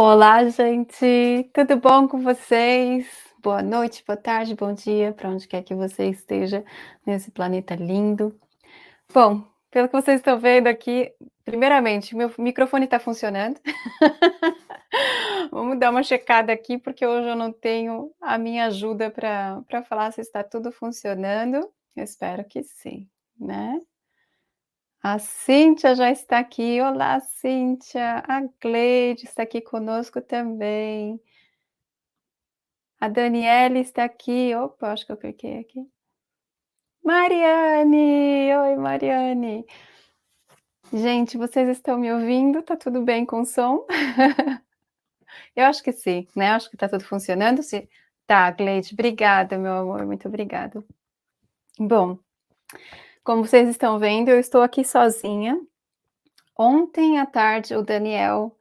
Olá, gente, tudo bom com vocês? Boa noite, boa tarde, bom dia, para onde quer que você esteja nesse planeta lindo. Bom, pelo que vocês estão vendo aqui, primeiramente, meu microfone está funcionando. Vamos dar uma checada aqui, porque hoje eu não tenho a minha ajuda para falar se está tudo funcionando. Eu espero que sim, né? A Cíntia já está aqui. Olá, Cíntia. A Gleide está aqui conosco também. A Daniele está aqui. Opa, acho que eu cliquei aqui. Mariane! Oi, Mariane. Gente, vocês estão me ouvindo? Tá tudo bem com o som? Eu acho que sim, né? Acho que tá tudo funcionando. Se... Tá, Gleide, obrigada, meu amor, muito obrigada. Bom, como vocês estão vendo, eu estou aqui sozinha. Ontem à tarde, o Daniel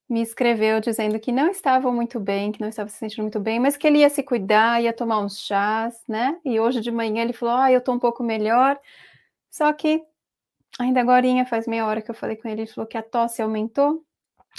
me escreveu dizendo que não estava muito bem, que não estava se sentindo muito bem, mas que ele ia se cuidar, ia tomar uns chás, né? E hoje de manhã ele falou: "Ah, eu tô um pouco melhor". Só que ainda agorinha, faz meia hora que eu falei com ele, ele falou que a tosse aumentou,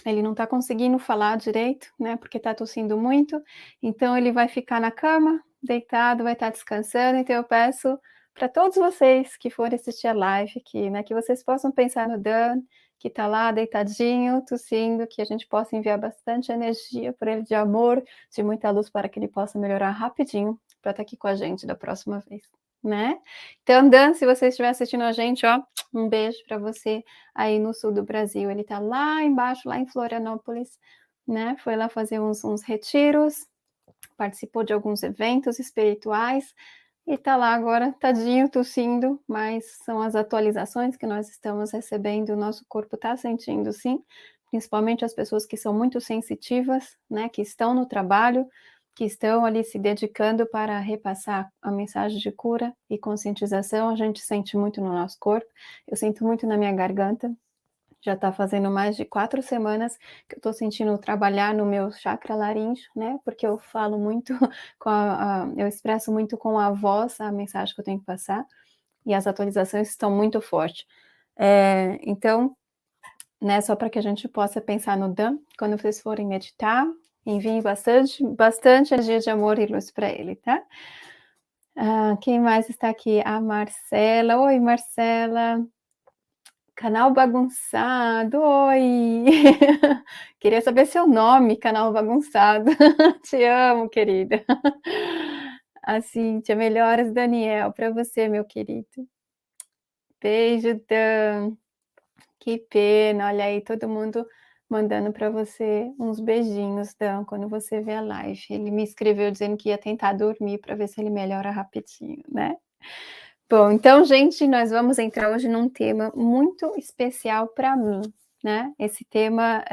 ele não tá conseguindo falar direito, né, porque tá tossindo muito, então ele vai ficar na cama, deitado, vai estar descansando, então eu peço para todos vocês que forem assistir a live aqui, né, que vocês possam pensar no Dan, que tá lá deitadinho, tossindo, que a gente possa enviar bastante energia para ele de amor, de muita luz para que ele possa melhorar rapidinho, para estar aqui com a gente da próxima vez, né. Então Dan, se você estiver assistindo a gente, ó, um beijo para você aí no sul do Brasil. Ele está lá embaixo, lá em Florianópolis, né? Foi lá fazer uns retiros, participou de alguns eventos espirituais e está lá agora, tadinho, tossindo, mas são as atualizações que nós estamos recebendo, o nosso corpo está sentindo sim, principalmente as pessoas que são muito sensitivas, né? Que estão no trabalho, que estão ali se dedicando para repassar a mensagem de cura e conscientização, a gente sente muito no nosso corpo, eu sinto muito na minha garganta, já está fazendo mais de 4 semanas que eu estou sentindo trabalhar no meu chakra laríngeo, né, porque eu falo muito com eu expresso muito com a voz a mensagem que eu tenho que passar, e as atualizações estão muito forte. Então, né, só para que a gente possa pensar no Dan, quando vocês forem meditar, enviem bastante energia de amor e luz para ele, tá? Quem mais está aqui? A Marcela. Oi, Marcela. Canal Bagunçado, oi! Queria saber seu nome, Canal Bagunçado. Te amo, querida. A Cíntia, melhoras, Daniel, para você, meu querido. Beijo, Dan. Que pena, olha aí, todo mundo mandando para você uns beijinhos, Dan, quando você vê a live. Ele me escreveu dizendo que ia tentar dormir para ver se ele melhora rapidinho, né? Bom, então, gente, nós vamos entrar hoje num tema muito especial para mim, né? Esse tema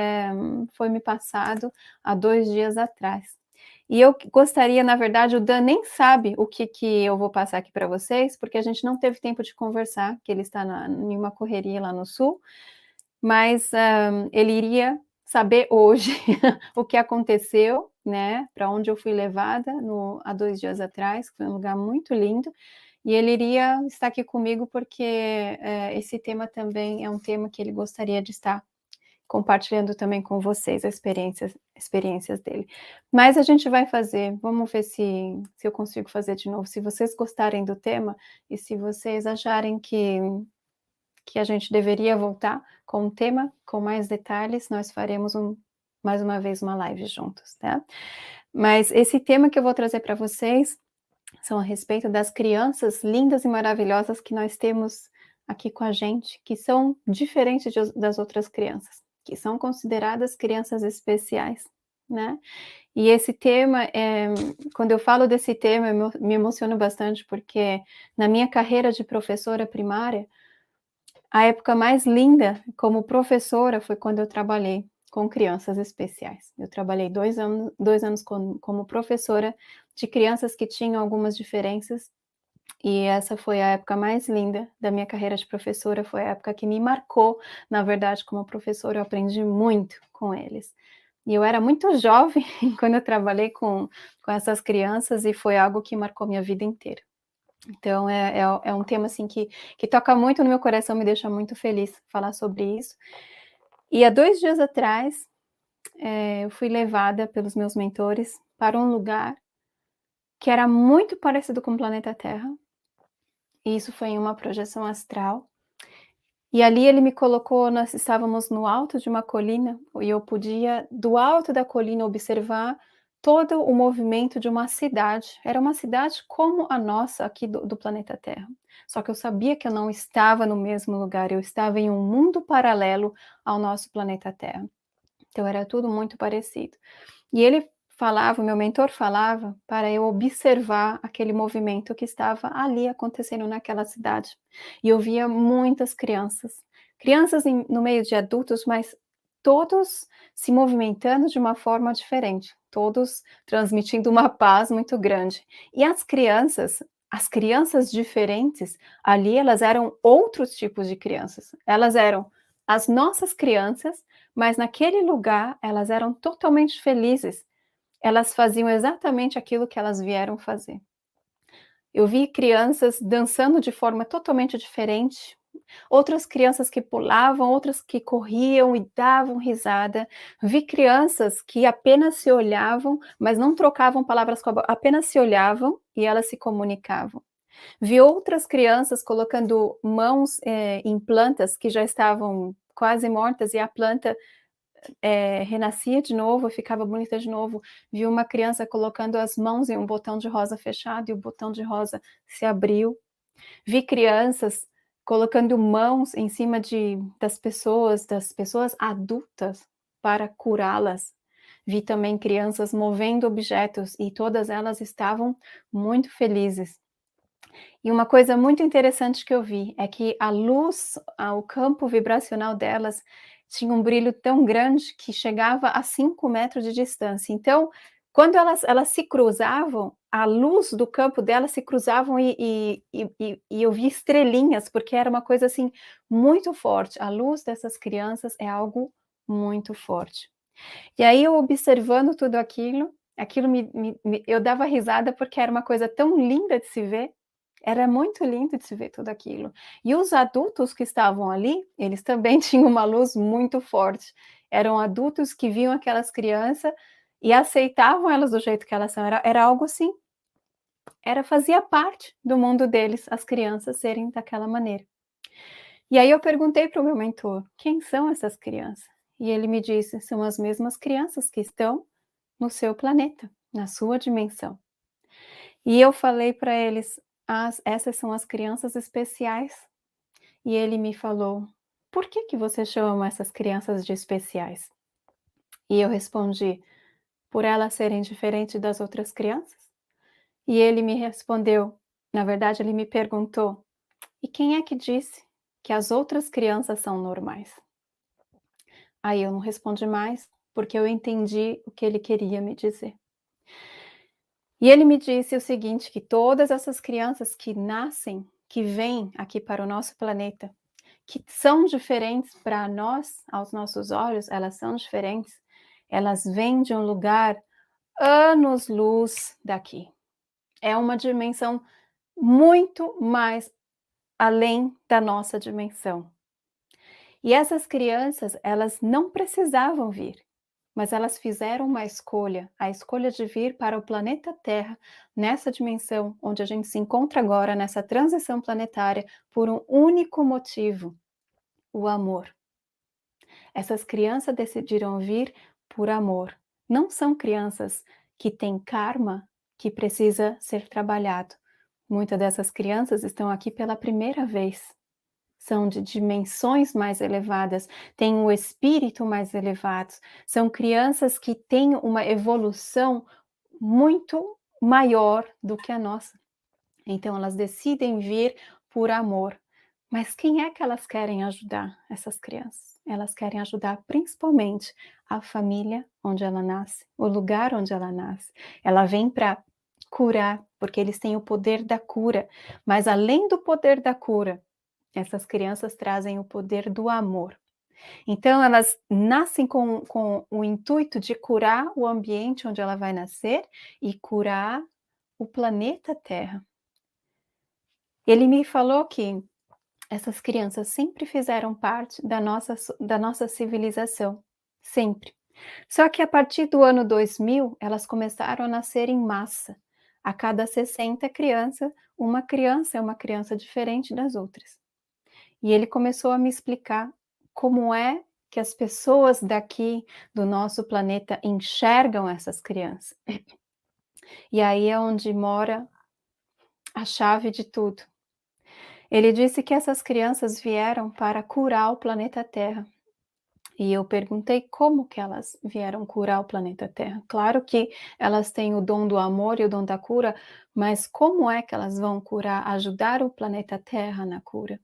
foi me passado há 2 dias atrás. E eu gostaria, na verdade, o Dan nem sabe o que eu vou passar aqui para vocês, porque a gente não teve tempo de conversar, que ele está em uma correria lá no sul, mas ele iria saber hoje o que aconteceu, né? Para onde eu fui levada há 2 dias atrás, que foi um lugar muito lindo. E ele iria estar aqui comigo porque esse tema também é um tema que ele gostaria de estar compartilhando também com vocês, as experiências dele. Mas a gente vai fazer, vamos ver se eu consigo fazer de novo. Se vocês gostarem do tema e se vocês acharem que a gente deveria voltar com o tema, com mais detalhes, nós faremos mais uma vez uma live juntos, tá? Mas esse tema que eu vou trazer para vocês são a respeito das crianças lindas e maravilhosas que nós temos aqui com a gente, que são diferentes das outras crianças, que são consideradas crianças especiais, né? E esse tema, quando eu falo desse tema, eu me emociono bastante, porque na minha carreira de professora primária, a época mais linda como professora foi quando eu trabalhei com crianças especiais. Eu trabalhei 2 anos como professora de crianças que tinham algumas diferenças, e essa foi a época mais linda da minha carreira de professora, foi a época que me marcou, na verdade, como professora, eu aprendi muito com eles. E eu era muito jovem quando eu trabalhei com essas crianças e foi algo que marcou minha vida inteira. Então é um tema, assim, que toca muito no meu coração, me deixa muito feliz falar sobre isso. E há 2 dias atrás, eu fui levada pelos meus mentores para um lugar que era muito parecido com o planeta Terra, e isso foi em uma projeção astral. E ali ele me colocou, nós estávamos no alto de uma colina, e eu podia, do alto da colina, observar todo o movimento de uma cidade. Era uma cidade como a nossa aqui do planeta Terra. Só que eu sabia que eu não estava no mesmo lugar, eu estava em um mundo paralelo ao nosso planeta Terra. Então era tudo muito parecido. E ele falava, o meu mentor falava, para eu observar aquele movimento que estava ali acontecendo naquela cidade. E eu via muitas crianças, crianças no meio de adultos, mas todos se movimentando de uma forma diferente, todos transmitindo uma paz muito grande. E as crianças diferentes, ali elas eram outros tipos de crianças. Elas eram as nossas crianças, mas naquele lugar elas eram totalmente felizes. Elas faziam exatamente aquilo que elas vieram fazer. Eu vi crianças dançando de forma totalmente diferente, outras crianças que pulavam, outras que corriam e davam risada. Vi crianças que apenas se olhavam, mas não trocavam palavras com a boca, apenas se olhavam e elas se comunicavam. Vi outras crianças colocando mãos, em plantas que já estavam quase mortas, e a planta renascia de novo, ficava bonita de novo. Vi uma criança colocando as mãos em um botão de rosa fechado e o botão de rosa se abriu. Vi crianças colocando mãos em cima das pessoas adultas para curá-las. Vi também crianças movendo objetos e todas elas estavam muito felizes. E uma coisa muito interessante que eu vi é que a luz, o campo vibracional delas tinha um brilho tão grande que chegava a 5 metros de distância. Então, quando elas se cruzavam, a luz do campo delas se cruzavam e eu vi estrelinhas, porque era uma coisa, assim, muito forte. A luz dessas crianças é algo muito forte. E aí eu observando tudo aquilo, aquilo eu dava risada, porque era uma coisa tão linda de se ver, era muito lindo de se ver tudo aquilo. E os adultos que estavam ali, eles também tinham uma luz muito forte. Eram adultos que viam aquelas crianças e aceitavam elas do jeito que elas são. Era algo assim, fazia parte do mundo deles, as crianças serem daquela maneira. E aí eu perguntei para o meu mentor: "Quem são essas crianças?" E ele me disse: "São as mesmas crianças que estão no seu planeta, na sua dimensão." E eu falei para eles: Essas são as crianças especiais." E ele me falou: "Por que que você chama essas crianças de especiais?" E eu respondi: "Por elas serem diferentes das outras crianças." E ele me respondeu, na verdade ele me perguntou: "E quem é que disse que as outras crianças são normais?" Aí eu não respondi mais, porque eu entendi o que ele queria me dizer. E ele me disse o seguinte, que todas essas crianças que nascem, que vêm aqui para o nosso planeta, que são diferentes para nós, aos nossos olhos, elas são diferentes, elas vêm de um lugar anos-luz daqui. É uma dimensão muito mais além da nossa dimensão. E essas crianças, elas não precisavam vir, mas elas fizeram uma escolha, a escolha de vir para o planeta Terra, nessa dimensão onde a gente se encontra agora, nessa transição planetária, por um único motivo: o amor. Essas crianças decidiram vir por amor. Não são crianças que têm karma que precisa ser trabalhado. Muitas dessas crianças estão aqui pela primeira vez. São de dimensões mais elevadas, têm um espírito mais elevado, são crianças que têm uma evolução muito maior do que a nossa. Então elas decidem vir por amor. Mas quem é que elas querem ajudar, essas crianças? Elas querem ajudar principalmente a família onde ela nasce, o lugar onde ela nasce. Ela vem para curar, porque eles têm o poder da cura, mas além do poder da cura, essas crianças trazem o poder do amor. Então elas nascem com o intuito de curar o ambiente onde ela vai nascer e curar o planeta Terra. Ele me falou que essas crianças sempre fizeram parte da nossa civilização, sempre. Só que a partir do ano 2000, elas começaram a nascer em massa. A cada 60 crianças, uma criança é uma criança diferente das outras. E ele começou a me explicar como é que as pessoas daqui do nosso planeta enxergam essas crianças. E aí é onde mora a chave de tudo. Ele disse que essas crianças vieram para curar o planeta Terra. E eu perguntei como que elas vieram curar o planeta Terra. Claro que elas têm o dom do amor e o dom da cura, mas como é que elas vão curar, ajudar o planeta Terra na cura?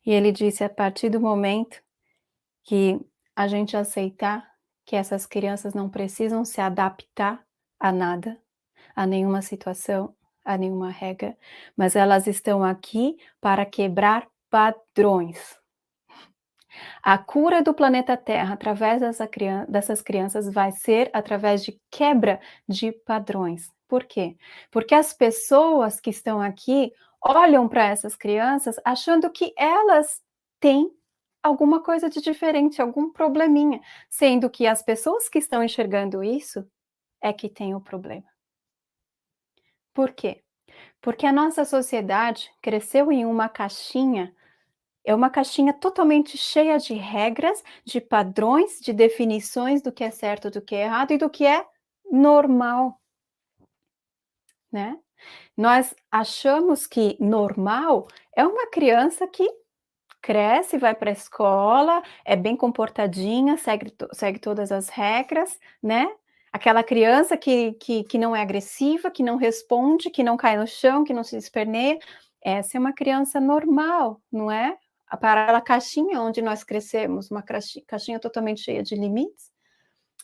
E ele disse: a partir do momento que a gente aceitar que essas crianças não precisam se adaptar a nada, a nenhuma situação, a nenhuma regra, mas elas estão aqui para quebrar padrões. A cura do planeta Terra através dessas crianças vai ser através de quebra de padrões. Por quê? Porque as pessoas que estão aqui olham para essas crianças achando que elas têm alguma coisa de diferente, algum probleminha, sendo que as pessoas que estão enxergando isso é que têm o problema. Por quê? Porque a nossa sociedade cresceu em uma caixinha. É uma caixinha totalmente cheia de regras, de padrões, de definições do que é certo, do que é errado e do que é normal, né. Nós achamos que normal é uma criança que cresce, vai para a escola, é bem comportadinha, segue todas as regras, né. Aquela criança que não é agressiva, que não responde, que não cai no chão, que não se esperneia, essa é uma criança normal, não é? Para aquela caixinha onde nós crescemos, uma caixinha totalmente cheia de limites,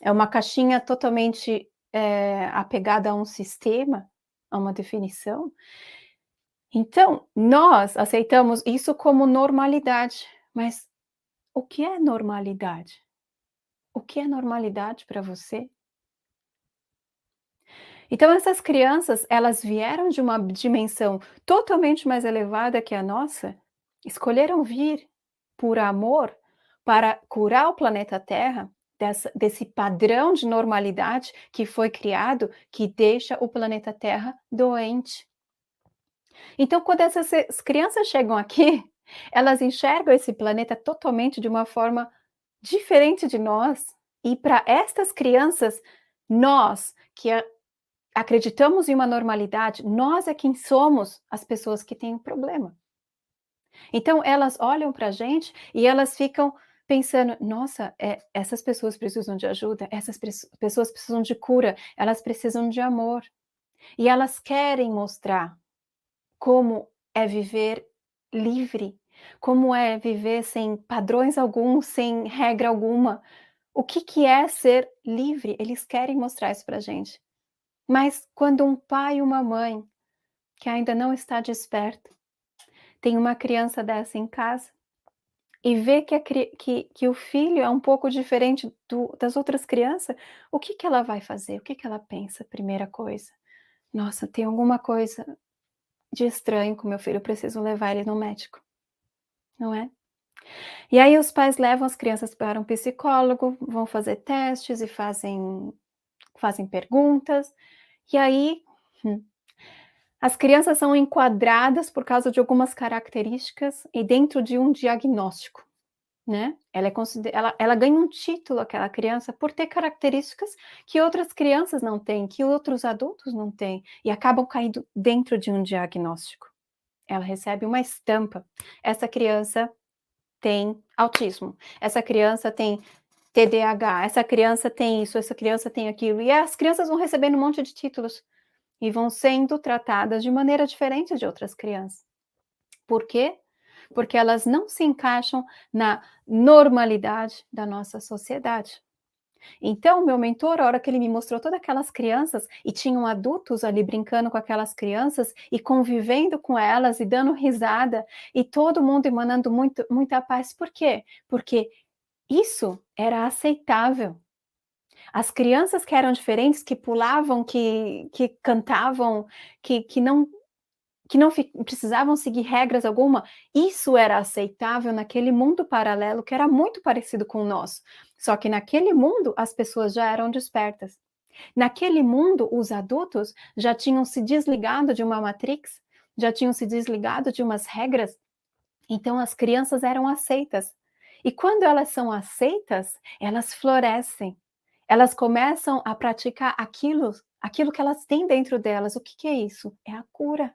é uma caixinha totalmente, apegada a um sistema, a uma definição. Então, nós aceitamos isso como normalidade, mas o que é normalidade? O que é normalidade para você? Então essas crianças, elas vieram de uma dimensão totalmente mais elevada que a nossa, escolheram vir por amor para curar o planeta Terra desse padrão de normalidade que foi criado, que deixa o planeta Terra doente. Então, quando essas crianças chegam aqui, elas enxergam esse planeta totalmente de uma forma diferente de nós, e para estas crianças, nós que acreditamos em uma normalidade, nós é quem somos as pessoas que têm um problema. Então elas olham para a gente e elas ficam pensando: "Nossa, essas pessoas precisam de ajuda, essas pessoas precisam de cura, elas precisam de amor". E elas querem mostrar como é viver livre, como é viver sem padrões algum, sem regra alguma. O que que é ser livre? Eles querem mostrar isso pra gente. Mas quando um pai e uma mãe, que ainda não está desperto, tem uma criança dessa em casa e vê que que o filho é um pouco diferente das outras crianças, o que que ela vai fazer? O que que ela pensa? Primeira coisa: "Nossa, tem alguma coisa de estranho com meu filho, eu preciso levar ele no médico", não é? E aí os pais levam as crianças para um psicólogo, vão fazer testes e fazem perguntas, e aí, hum, as crianças são enquadradas por causa de algumas características e dentro de um diagnóstico, né. Ela ganha um título, aquela criança, por ter características que outras crianças não têm, que outros adultos não têm, e acabam caindo dentro de um diagnóstico. Ela recebe uma estampa, essa criança tem autismo, essa criança tem TDAH, essa criança tem isso, essa criança tem aquilo, e as crianças vão recebendo um monte de títulos, e vão sendo tratadas de maneira diferente de outras crianças. Por quê? Porque elas não se encaixam na normalidade da nossa sociedade. Então, meu mentor, a hora que ele me mostrou todas aquelas crianças, e tinham adultos ali brincando com aquelas crianças, e convivendo com elas, e dando risada, e todo mundo emanando muita paz. Por quê? Porque isso era aceitável. As crianças que eram diferentes, que pulavam, que cantavam, que não que não precisavam seguir regras alguma, isso era aceitável naquele mundo paralelo que era muito parecido com o nosso. Só que naquele mundo as pessoas já eram despertas. Naquele mundo, os adultos já tinham se desligado de uma matrix, já tinham se desligado de umas regras, então as crianças eram aceitas. E quando elas são aceitas, elas florescem. Elas começam a praticar aquilo que elas têm dentro delas. O que que é isso? É a cura.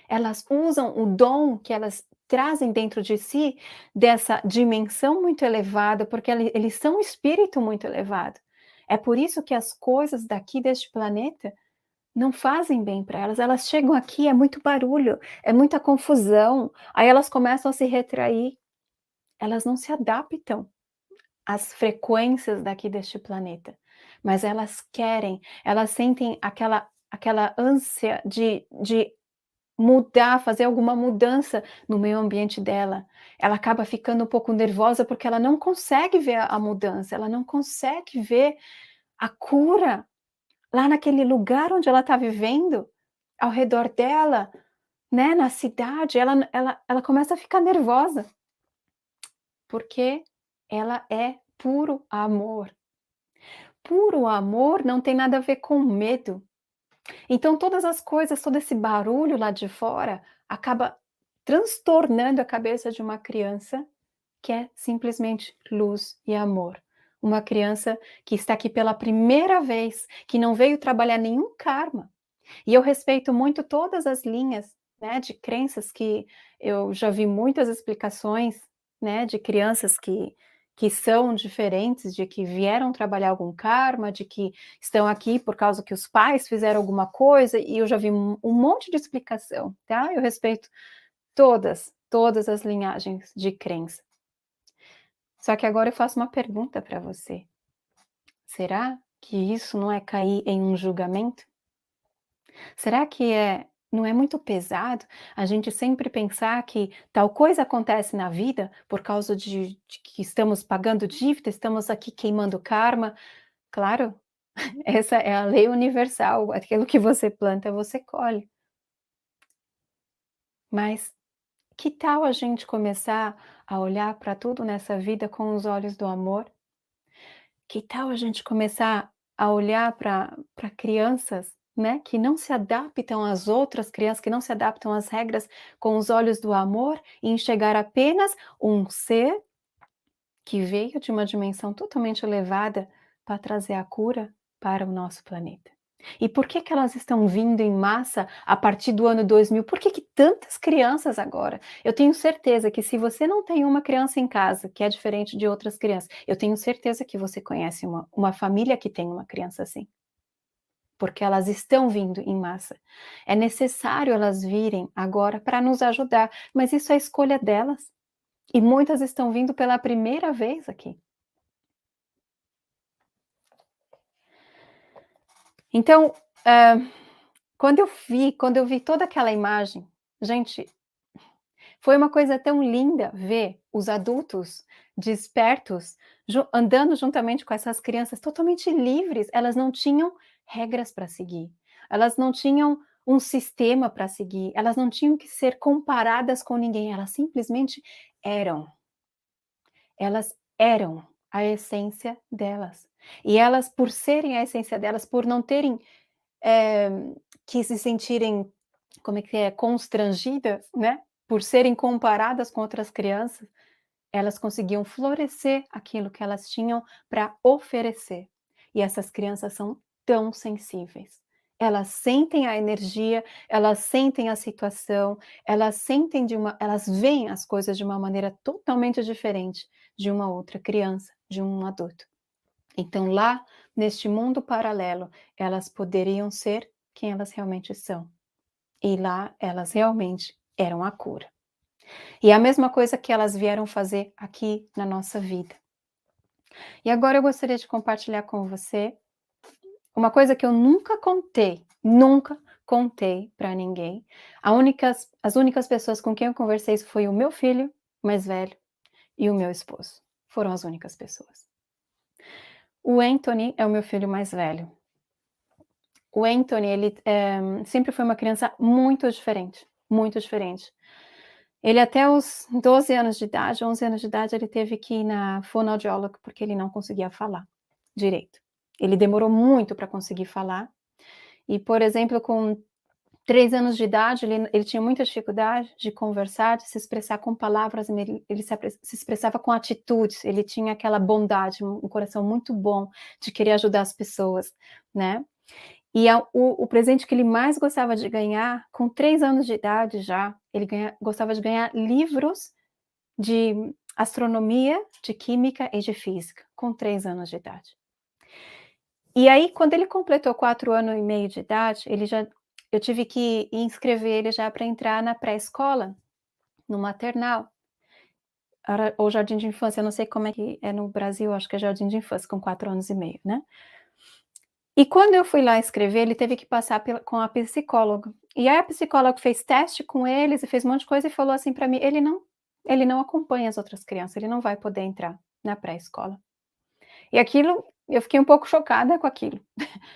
Elas usam o dom que elas trazem dentro de si, dessa dimensão muito elevada, porque eles são um espírito muito elevado. É por isso que as coisas daqui deste planeta não fazem bem para elas. Elas chegam aqui, é muito barulho, é muita confusão, aí elas começam a se retrair. Elas não se adaptam às frequências daqui deste planeta, mas elas querem, elas sentem aquela ânsia de mudar, fazer alguma mudança no meio ambiente dela. Ela acaba ficando um pouco nervosa, porque ela não consegue ver a mudança, ela não consegue ver a cura lá naquele lugar onde ela está vivendo, ao redor dela, né, na cidade, ela começa a ficar nervosa, porque ela é puro amor. Puro amor não tem nada a ver com medo. Então todas as coisas, todo esse barulho lá de fora, acaba transtornando a cabeça de uma criança que é simplesmente luz e amor. Uma criança que está aqui pela primeira vez, que não veio trabalhar nenhum karma. E eu respeito muito todas as linhas, né, de crenças, que eu já vi muitas explicações, né, de crianças que são diferentes, de que vieram trabalhar algum karma, de que estão aqui por causa que os pais fizeram alguma coisa, e eu já vi um monte de explicação, tá? Eu respeito todas as linhagens de crença. Só que agora eu faço uma pergunta para você: será que isso não é cair em um julgamento? Será que não é muito pesado a gente sempre pensar que tal coisa acontece na vida por causa de que estamos pagando dívida, estamos aqui queimando karma? Claro, essa é a lei universal, aquilo que você planta, você colhe. Mas que tal a gente começar a olhar para tudo nessa vida com os olhos do amor? Que tal a gente começar a olhar para crianças, né, que não se adaptam às outras crianças, que não se adaptam às regras, com os olhos do amor, e enxergar apenas um ser que veio de uma dimensão totalmente elevada para trazer a cura para o nosso planeta. E por que que elas estão vindo em massa a partir do ano 2000? Por que que tantas crianças agora? Eu tenho certeza que, se você não tem uma criança em casa que é diferente de outras crianças, eu tenho certeza que você conhece uma família que tem uma criança assim, porque elas estão vindo em massa. É necessário elas virem agora para nos ajudar, mas isso é escolha delas. E muitas estão vindo pela primeira vez aqui. Então, quando eu vi toda aquela imagem, gente, foi uma coisa tão linda ver os adultos despertos, andando juntamente com essas crianças totalmente livres. Elas não tinham regras para seguir, elas não tinham um sistema para seguir, elas não tinham que ser comparadas com ninguém, elas simplesmente eram. Elas eram a essência delas. E elas, por serem a essência delas, por não terem eh, que se sentirem, como é que é, constrangidas, né, por serem comparadas com outras crianças, elas conseguiam florescer aquilo que elas tinham para oferecer. E essas crianças são tão sensíveis. Elas sentem a energia, elas sentem a situação, elas veem as coisas de uma maneira totalmente diferente de uma outra criança, de um adulto. Então, lá, neste mundo paralelo, elas poderiam ser quem elas realmente são. E lá elas realmente eram a cura. E é a mesma coisa que elas vieram fazer aqui na nossa vida. E agora eu gostaria de compartilhar com você uma coisa que eu nunca contei para ninguém. As únicas pessoas com quem eu conversei isso foi o meu filho mais velho e o meu esposo. Foram as únicas pessoas. O Anthony é o meu filho mais velho. O Anthony, ele, sempre foi uma criança muito diferente, muito diferente. Ele até os 12 anos de idade, 11 anos de idade, ele teve que ir na fonoaudióloga, porque ele não conseguia falar direito. Ele demorou muito para conseguir falar e, por exemplo, com 3 anos de idade, ele tinha muita dificuldade de conversar, de se expressar com palavras, ele se expressava com atitudes, ele tinha aquela bondade, um coração muito bom de querer ajudar as pessoas, né. E o presente que ele mais gostava de ganhar, com 3 anos de idade já, ele gostava de ganhar livros de astronomia, de química e de física, com 3 anos de idade. E aí, quando ele completou 4 anos e meio de idade, eu tive que inscrever ele já para entrar na pré-escola, no maternal, ou jardim de infância, eu não sei como é que é no Brasil, acho que é jardim de infância, com 4 anos e meio, né. E quando eu fui lá escrever, ele teve que passar com a psicóloga. E aí a psicóloga fez teste com eles e fez um monte de coisa e falou assim para mim: "Ele não acompanha as outras crianças, ele não vai poder entrar na pré-escola". E aquilo, eu fiquei um pouco chocada com aquilo.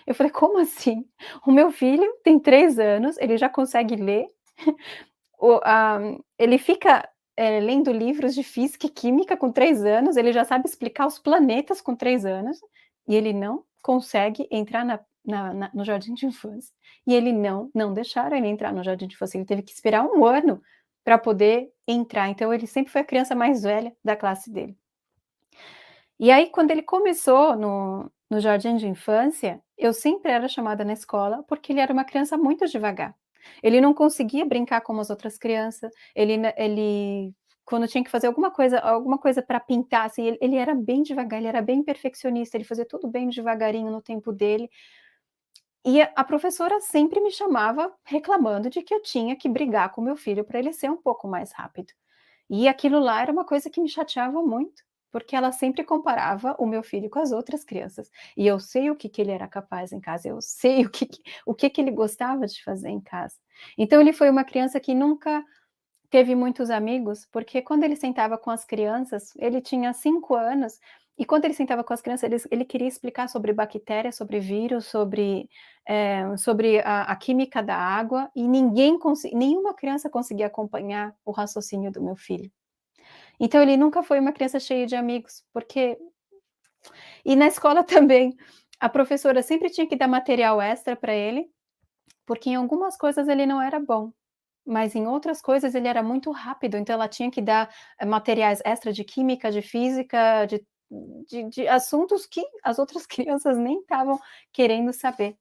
Eu falei: "Como assim? O meu filho tem 3 anos, ele já consegue ler, ele fica, lendo livros de física e química com 3 anos, ele já sabe explicar os planetas com 3 anos, e ele não consegue entrar no jardim de infância". E ele não deixaram ele entrar no jardim de infância, ele teve que esperar 1 ano para poder entrar, então ele sempre foi a criança mais velha da classe dele. E aí, quando ele começou no jardim de infância, eu sempre era chamada na escola, porque ele era uma criança muito devagar. Ele não conseguia brincar como as outras crianças, ele quando tinha que fazer alguma coisa para pintar, assim, ele era bem devagar, ele era bem perfeccionista, ele fazia tudo bem devagarinho no tempo dele. E a professora sempre me chamava reclamando de que eu tinha que brigar com meu filho para ele ser um pouco mais rápido. E aquilo lá era uma coisa que me chateava muito, porque ela sempre comparava o meu filho com as outras crianças. E eu sei o que que ele era capaz em casa, eu sei o que que ele gostava de fazer em casa. Então ele foi uma criança que nunca teve muitos amigos, porque quando ele sentava com as crianças, ele tinha 5 anos, e quando ele sentava com as crianças, ele queria explicar sobre bactérias, sobre vírus, sobre a química da água, e nenhuma criança conseguia acompanhar o raciocínio do meu filho. Então ele nunca foi uma criança cheia de amigos, porque e na escola também, a professora sempre tinha que dar material extra para ele, porque em algumas coisas ele não era bom, mas em outras coisas ele era muito rápido, então ela tinha que dar, materiais extra de química, de física, de assuntos que as outras crianças nem estavam querendo saber.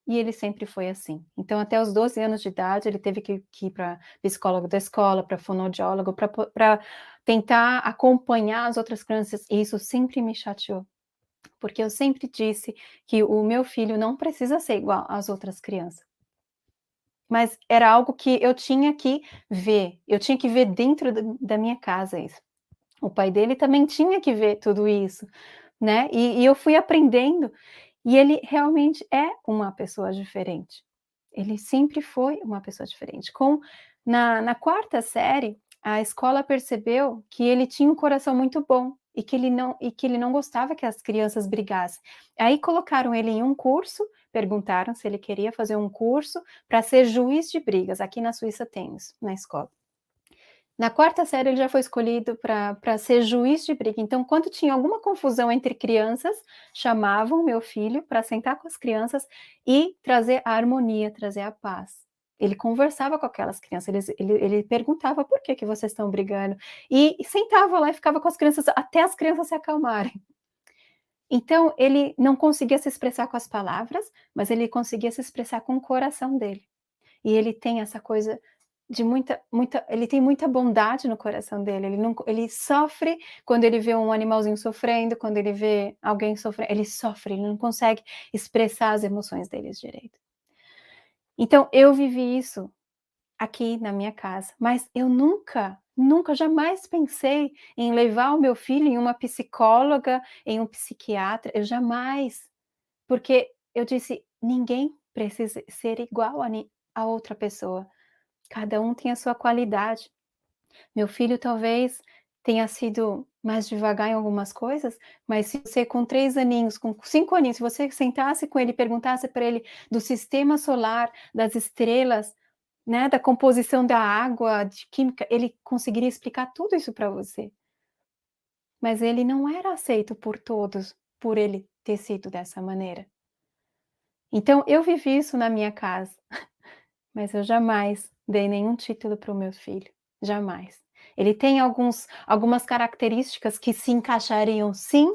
E ele sempre foi assim. Então até os 12 anos de idade ele teve que ir para psicólogo da escola, para fonoaudiólogo, para tentar acompanhar as outras crianças, e isso sempre me chateou, porque eu sempre disse que o meu filho não precisa ser igual às outras crianças. Mas era algo que eu tinha que ver dentro da minha casa isso. O pai dele também tinha que ver tudo isso, né, e eu fui aprendendo, e ele realmente é uma pessoa diferente. Ele sempre foi uma pessoa diferente. Na 4ª série, a escola percebeu que ele tinha um coração muito bom, e que ele não gostava que as crianças brigassem. Aí colocaram ele em um curso, perguntaram se ele queria fazer um curso para ser juiz de brigas, aqui na Suíça tem isso, na escola. Na 4ª série ele já foi escolhido para ser juiz de briga, então quando tinha alguma confusão entre crianças, chamavam meu filho para sentar com as crianças e trazer a harmonia, trazer a paz. Ele conversava com aquelas crianças, ele perguntava: "Por que que vocês estão brigando?" E sentava lá e ficava com as crianças até as crianças se acalmarem. Então ele não conseguia se expressar com as palavras, mas ele conseguia se expressar com o coração dele. E ele tem essa coisa de ele tem muita bondade no coração dele, ele sofre quando ele vê um animalzinho sofrendo, quando ele vê alguém sofrendo, ele sofre, ele não consegue expressar as emoções deles direito. Então eu vivi isso aqui na minha casa, mas eu nunca, jamais pensei em levar o meu filho em uma psicóloga, em um psiquiatra, eu jamais, porque eu disse: "Ninguém precisa ser igual a outra pessoa". Cada um tem a sua qualidade. Meu filho talvez tenha sido mais devagar em algumas coisas, mas se você com 3 aninhos, com 5 aninhos, se você sentasse com ele e perguntasse para ele do sistema solar, das estrelas, né, da composição da água, de química, ele conseguiria explicar tudo isso para você. Mas ele não era aceito por todos, por ele ter sido dessa maneira. Então eu vivi isso na minha casa, mas eu jamais dei nenhum título para o meu filho, jamais. Ele tem algumas características que se encaixariam sim,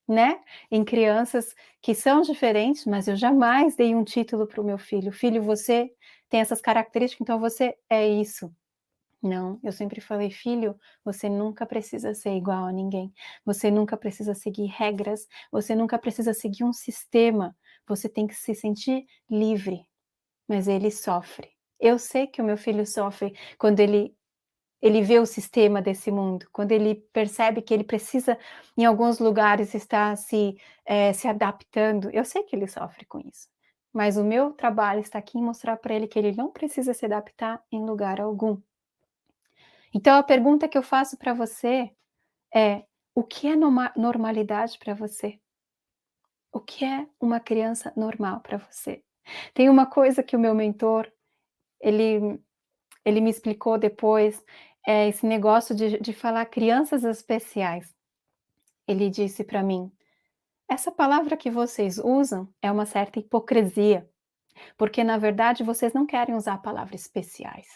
né, em crianças que são diferentes, mas eu jamais dei um título para o meu filho: "Filho, você tem essas características, então você é isso". Não, eu sempre falei: "Filho, você nunca precisa ser igual a ninguém, você nunca precisa seguir regras, você nunca precisa seguir um sistema, você tem que se sentir livre". Mas ele sofre. Eu sei que o meu filho sofre quando ele vê o sistema desse mundo, quando ele percebe que ele precisa, em alguns lugares, estar se adaptando, eu sei que ele sofre com isso. Mas o meu trabalho está aqui em mostrar para ele que ele não precisa se adaptar em lugar algum. Então a pergunta que eu faço para você é: o que é normalidade para você? O que é uma criança normal para você? Tem uma coisa que o meu mentor, ele ele me explicou depois, esse negócio de falar crianças especiais. Ele disse para mim: "Essa palavra que vocês usam é uma certa hipocrisia. Porque na verdade vocês não querem usar a palavra especiais,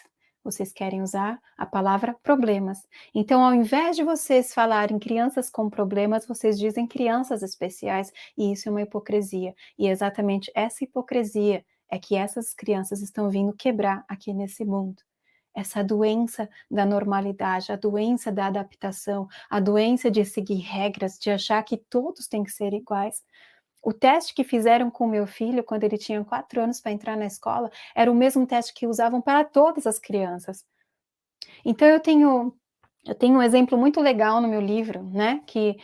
vocês querem usar a palavra problemas. Então, ao invés de vocês falarem crianças com problemas, vocês dizem crianças especiais, e isso é uma hipocrisia. E é exatamente essa hipocrisia é que essas crianças estão vindo quebrar aqui nesse mundo. Essa doença da normalidade, a doença da adaptação, a doença de seguir regras, de achar que todos têm que ser iguais. O teste que fizeram com o meu filho quando ele tinha 4 anos para entrar na escola, era o mesmo teste que usavam para todas as crianças. Então eu tenho um exemplo muito legal no meu livro, né, que,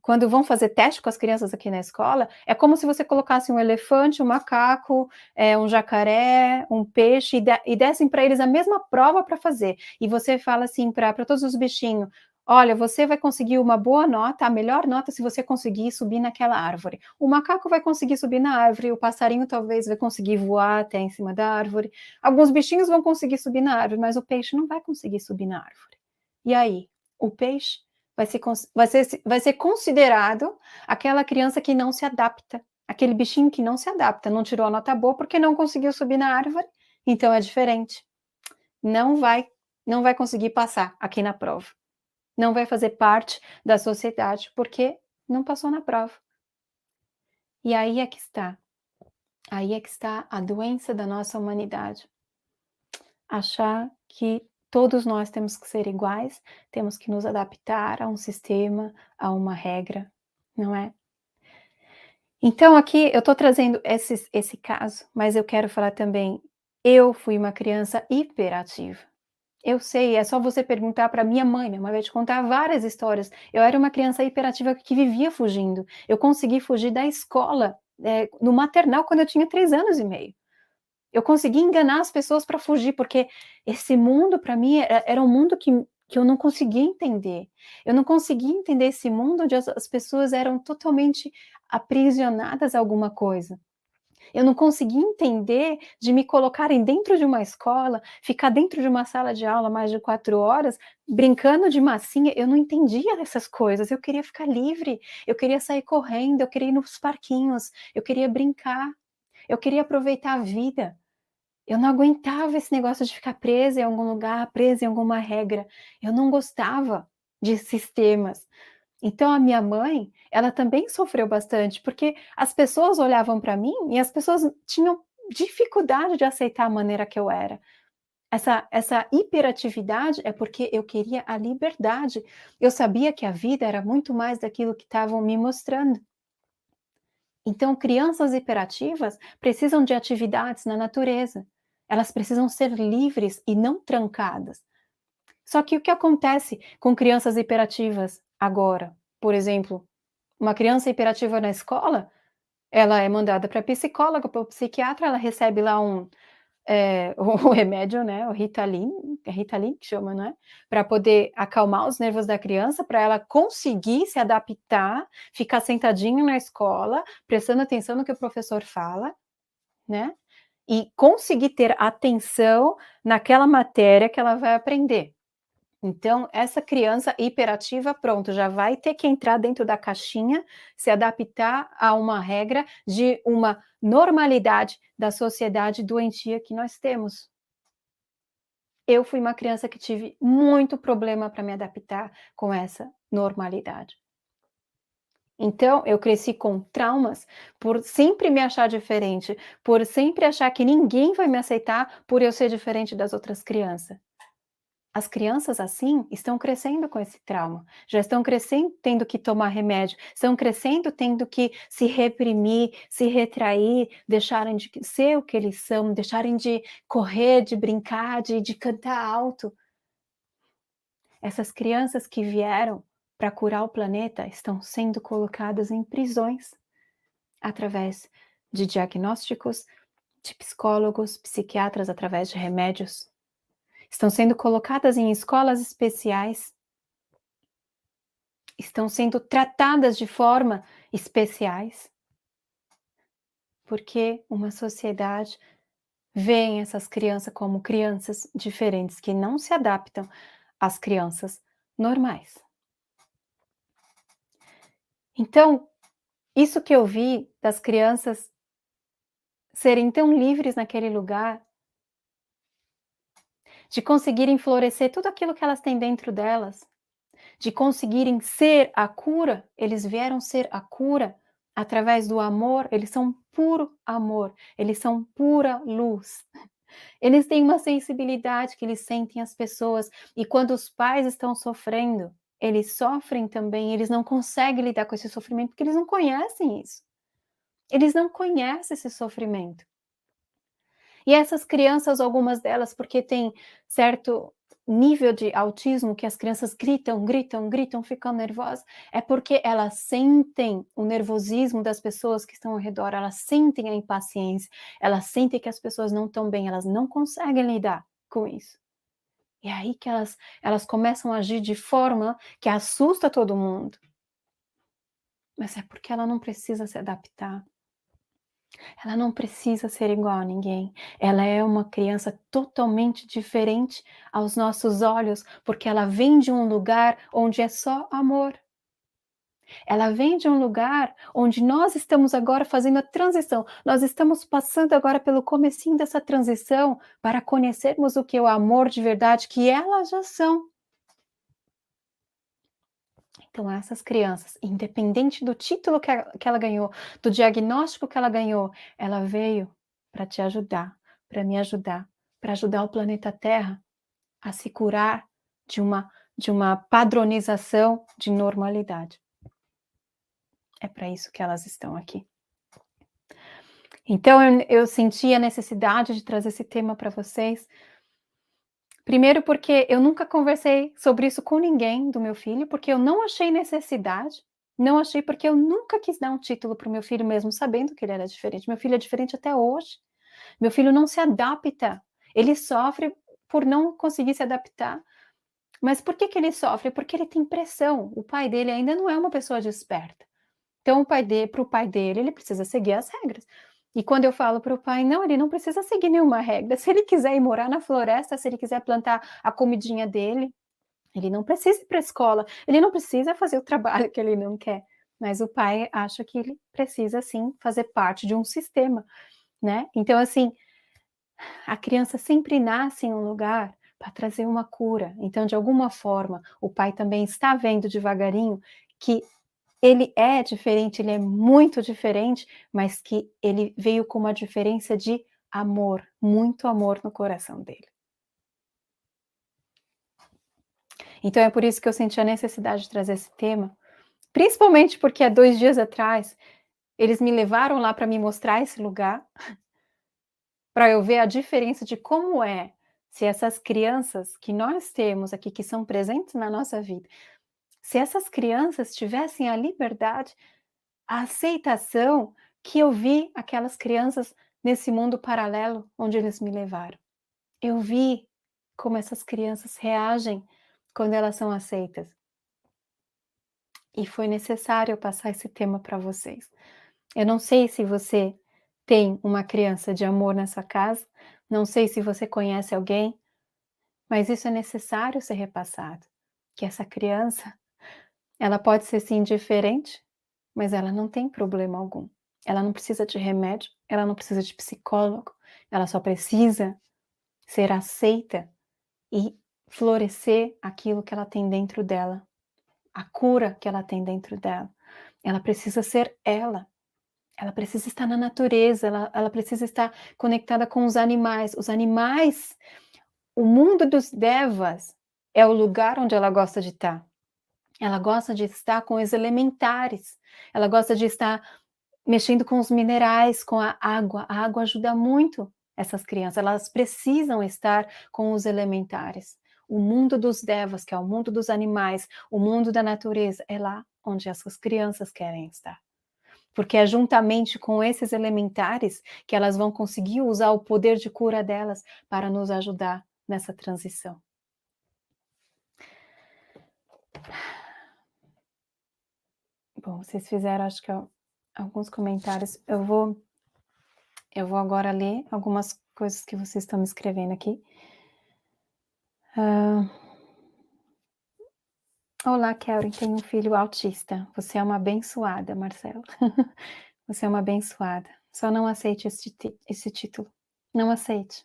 quando vão fazer teste com as crianças aqui na escola, é como se você colocasse um elefante, um macaco, um jacaré, um peixe e dessem para eles a mesma prova para fazer. E você fala assim para todos os bichinhos: "Olha, você vai conseguir uma boa nota, a melhor nota se você conseguir subir naquela árvore. O macaco vai conseguir subir na árvore, o passarinho talvez vai conseguir voar até em cima da árvore, alguns bichinhos vão conseguir subir na árvore, mas o peixe não vai conseguir subir na árvore". E aí, o peixe vai ser considerado aquela criança que não se adapta, aquele bichinho que não se adapta, não tirou a nota boa porque não conseguiu subir na árvore, então é diferente. Não vai não vai conseguir passar aqui na prova. Não vai fazer parte da sociedade, porque não passou na prova. E aí é que está a doença da nossa humanidade. Achar que todos nós temos que ser iguais, temos que nos adaptar a um sistema, a uma regra, não é? Então aqui eu estou trazendo esse caso, mas eu quero falar também, eu fui uma criança hiperativa. Eu sei, é só você perguntar para minha mãe vai te contar várias histórias. Eu era uma criança hiperativa que vivia fugindo. Eu consegui fugir da escola, no maternal, quando eu tinha 3 anos e meio. Eu consegui enganar as pessoas para fugir, porque esse mundo para mim era um mundo que eu não conseguia entender. Eu não conseguia entender esse mundo onde as pessoas eram totalmente aprisionadas a alguma coisa. Eu não conseguia entender de me colocarem dentro de uma escola, ficar dentro de uma sala de aula mais de 4 horas, brincando de massinha, eu não entendia essas coisas, eu queria ficar livre, eu queria sair correndo, eu queria ir nos parquinhos, eu queria brincar, eu queria aproveitar a vida. Eu não aguentava esse negócio de ficar presa em algum lugar, presa em alguma regra. Eu não gostava de sistemas. Então a minha mãe, ela também sofreu bastante, porque as pessoas olhavam para mim e as pessoas tinham dificuldade de aceitar a maneira que eu era. Essa hiperatividade é porque eu queria a liberdade. Eu sabia que a vida era muito mais daquilo que estavam me mostrando. Então, crianças hiperativas precisam de atividades na natureza. Elas precisam ser livres e não trancadas. Só que o que acontece com crianças hiperativas agora? Por exemplo, uma criança hiperativa na escola, ela é mandada para psicóloga, para o psiquiatra, ela recebe lá o remédio, né, o Ritalin, é Ritalin que chama, né, para poder acalmar os nervos da criança, para ela conseguir se adaptar, ficar sentadinho na escola, prestando atenção no que o professor fala, né, e conseguir ter atenção naquela matéria que ela vai aprender. Então, essa criança hiperativa, pronto, já vai ter que entrar dentro da caixinha, se adaptar a uma regra de uma normalidade da sociedade doentia que nós temos. Eu fui uma criança que tive muito problema para me adaptar com essa normalidade. Então, eu cresci com traumas por sempre me achar diferente, por sempre achar que ninguém vai me aceitar por eu ser diferente das outras crianças. As crianças assim estão crescendo com esse trauma, já estão crescendo tendo que tomar remédio, estão crescendo tendo que se reprimir, se retrair, deixarem de ser o que eles são, deixarem de correr, de brincar, de cantar alto. Essas crianças que vieram para curar o planeta estão sendo colocadas em prisões através de diagnósticos, de psicólogos, psiquiatras, através de remédios. Estão sendo colocadas em escolas especiais, estão sendo tratadas de forma especiais, porque uma sociedade vê essas crianças como crianças diferentes que não se adaptam às crianças normais. Então, isso que eu vi das crianças serem tão livres naquele lugar, de conseguirem florescer tudo aquilo que elas têm dentro delas, de conseguirem ser a cura, eles vieram ser a cura através do amor, eles são puro amor, eles são pura luz. Eles têm uma sensibilidade que eles sentem as pessoas, e quando os pais estão sofrendo, eles sofrem também, eles não conseguem lidar com esse sofrimento, porque eles não conhecem isso. Eles não conhecem esse sofrimento. E essas crianças, algumas delas, porque tem certo nível de autismo, que as crianças gritam, gritam, gritam, ficam nervosas, é porque elas sentem o nervosismo das pessoas que estão ao redor, elas sentem a impaciência, elas sentem que as pessoas não estão bem, elas não conseguem lidar com isso. E é aí que elas começam a agir de forma que assusta todo mundo. Mas é porque ela não precisa se adaptar. Ela não precisa ser igual a ninguém. Ela é uma criança totalmente diferente aos nossos olhos, porque ela vem de um lugar onde é só amor. Ela vem de um lugar onde nós estamos agora fazendo a transição. Nós estamos passando agora pelo comecinho dessa transição para conhecermos o que é o amor de verdade que elas já são. Então, essas crianças, independente do título que ela ganhou, do diagnóstico que ela ganhou, ela veio para te ajudar, para me ajudar, para ajudar o planeta Terra a se curar de uma padronização de normalidade. É para isso que elas estão aqui. Então, eu senti a necessidade de trazer esse tema para vocês. Primeiro, porque eu nunca conversei sobre isso com ninguém do meu filho, porque eu não achei necessidade, não achei, porque eu nunca quis dar um título para o meu filho, mesmo sabendo que ele era diferente. Meu filho é diferente até hoje. Meu filho não se adapta, ele sofre por não conseguir se adaptar. Mas por que que ele sofre? Porque ele tem pressão. O pai dele ainda não é uma pessoa desperta. Então, para o pai dele, ele precisa seguir as regras. E quando eu falo para o pai, não, ele não precisa seguir nenhuma regra. Se ele quiser ir morar na floresta, se ele quiser plantar a comidinha dele, ele não precisa ir para a escola, ele não precisa fazer o trabalho que ele não quer. Mas o pai acha que ele precisa, sim, fazer parte de um sistema, né? Então, assim, a criança sempre nasce em um lugar para trazer uma cura. Então, de alguma forma, o pai também está vendo devagarinho que ele é diferente, ele é muito diferente, mas que ele veio com uma diferença de amor, muito amor no coração dele. Então é por isso que eu senti a necessidade de trazer esse tema, principalmente porque há 2 dias atrás, eles me levaram lá para me mostrar esse lugar, para eu ver a diferença de como é, se essas crianças que nós temos aqui, que são presentes na nossa vida, se essas crianças tivessem a liberdade, a aceitação que eu vi aquelas crianças nesse mundo paralelo onde eles me levaram. Eu vi como essas crianças reagem quando elas são aceitas. E foi necessário eu passar esse tema para vocês. Eu não sei se você tem uma criança de amor na sua casa, não sei se você conhece alguém, mas isso é necessário ser repassado. Que essa criança, ela pode ser sim diferente, mas ela não tem problema algum. Ela não precisa de remédio, ela não precisa de psicólogo, ela só precisa ser aceita e florescer aquilo que ela tem dentro dela, a cura que ela tem dentro dela. Ela precisa ser ela. Ela precisa estar na natureza, ela precisa estar conectada com os animais. Os animais, o mundo dos devas é o lugar onde ela gosta de estar. Ela gosta de estar com os elementares, ela gosta de estar mexendo com os minerais, com a água. A água ajuda muito essas crianças, elas precisam estar com os elementares. O mundo dos devas, que é o mundo dos animais, o mundo da natureza, é lá onde essas crianças querem estar. Porque é juntamente com esses elementares que elas vão conseguir usar o poder de cura delas para nos ajudar nessa transição. Bom, vocês fizeram, acho que alguns comentários. Eu vou agora ler algumas coisas que vocês estão me escrevendo aqui. Olá, Kelly, tenho um filho autista. Você é uma abençoada, Marcelo. Você é uma abençoada. Só não aceite esse título. Não aceite.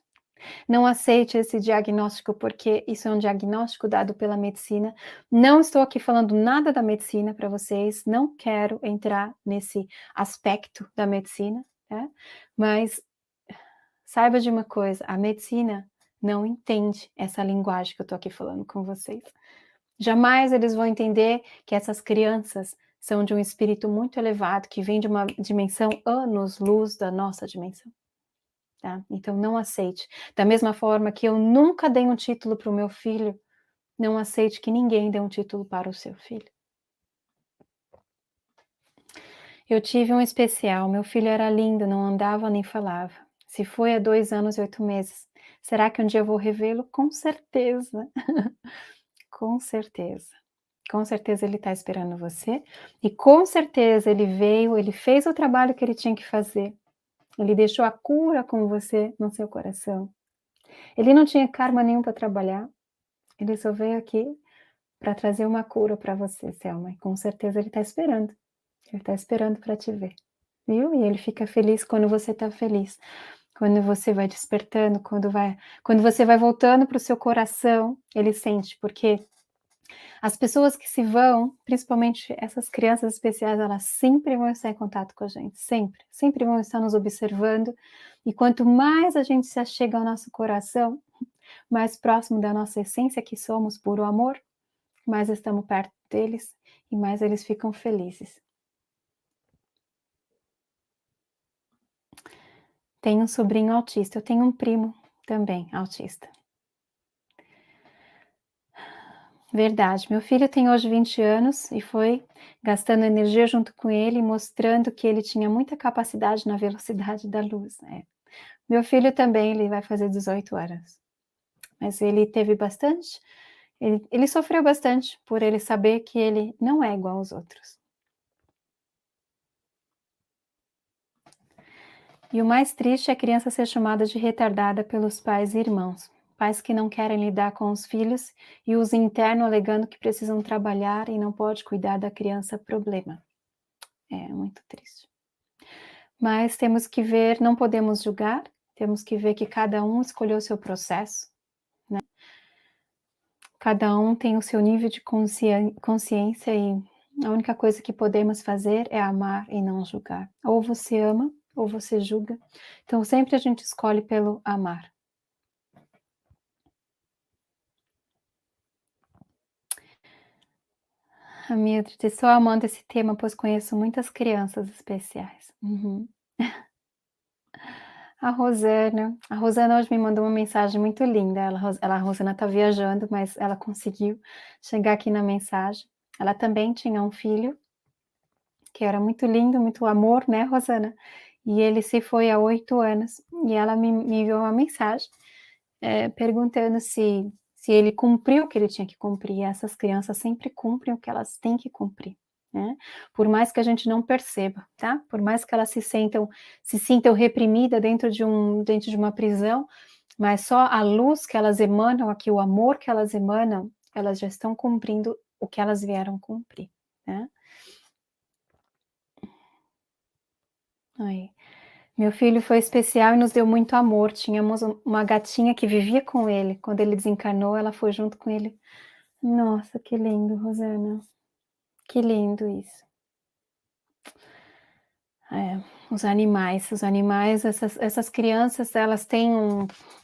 Não aceite esse diagnóstico, porque isso é um diagnóstico dado pela medicina. Não estou aqui falando nada da medicina para vocês, não quero entrar nesse aspecto da medicina, né? Mas saiba de uma coisa, a medicina não entende essa linguagem que eu estou aqui falando com vocês. Jamais eles vão entender que essas crianças são de um espírito muito elevado, que vem de uma dimensão anos-luz da nossa dimensão. Tá? Então não aceite. Da mesma forma que eu nunca dei um título para o meu filho, não aceite que ninguém dê um título para o seu filho. Eu tive um especial, meu filho era lindo, não andava nem falava. Se foi há 2 anos e 8 meses, será que um dia eu vou revê-lo? Com certeza. Com certeza. Com certeza ele está esperando você, e com certeza ele veio, ele fez o trabalho que ele tinha que fazer. Ele deixou a cura com você no seu coração. Ele não tinha karma nenhum para trabalhar, ele só veio aqui para trazer uma cura para você, Selma, e com certeza ele está esperando. Ele está esperando para te ver, viu? E ele fica feliz quando você está feliz, quando você vai despertando, quando você vai voltando para o seu coração, ele sente, porque as pessoas que se vão, principalmente essas crianças especiais, elas sempre vão estar em contato com a gente, sempre, sempre vão estar nos observando, e quanto mais a gente se achega ao nosso coração, mais próximo da nossa essência que somos, puro amor, mais estamos perto deles e mais eles ficam felizes. Tenho um sobrinho autista, eu tenho um primo também autista. Verdade, meu filho tem hoje 20 anos e foi gastando energia junto com ele, mostrando que ele tinha muita capacidade na velocidade da luz. Meu filho também, ele vai fazer 18 anos, mas ele teve bastante, ele sofreu bastante por ele saber que ele não é igual aos outros. E o mais triste é a criança ser chamada de retardada pelos pais e irmãos. Pais que não querem lidar com os filhos e os interno alegando que precisam trabalhar e não pode cuidar da criança problema. É muito triste. Mas temos que ver, não podemos julgar, temos que ver que cada um escolheu o seu processo, né? Cada um tem o seu nível de consciência e a única coisa que podemos fazer é amar e não julgar. Ou você ama, ou você julga. Então sempre a gente escolhe pelo amar. A Mildred, estou amando esse tema, pois conheço muitas crianças especiais. Uhum. A Rosana hoje me mandou uma mensagem muito linda. A Rosana está viajando, mas ela conseguiu chegar aqui na mensagem. Ela também tinha um filho que era muito lindo, muito amor, né, Rosana? e ele se foi há 8 anos, e ela me enviou uma mensagem, perguntando se ele cumpriu o que ele tinha que cumprir, e essas crianças sempre cumprem o que elas têm que cumprir, né, por mais que a gente não perceba, tá, por mais que elas se sintam reprimida dentro de uma prisão, mas só a luz que elas emanam aqui, o amor que elas emanam, elas já estão cumprindo o que elas vieram cumprir, né. Aí. Meu filho foi especial e nos deu muito amor. Tínhamos uma gatinha que vivia com ele. Quando ele desencarnou, ela foi junto com ele. Nossa, que lindo, Rosana. Que lindo isso. É, os animais, essas crianças, elas têm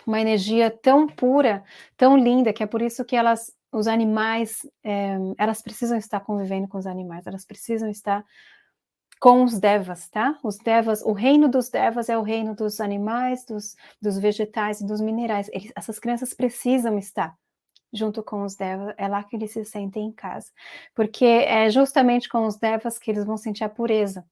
uma energia tão pura, tão linda, que é por isso que os animais, elas precisam estar convivendo com os animais, elas precisam estar com os devas, tá? Os devas, o reino dos devas é o reino dos animais, dos vegetais e dos minerais. Essas crianças precisam estar junto com os devas, é lá que eles se sentem em casa, porque é justamente com os devas que eles vão sentir a pureza.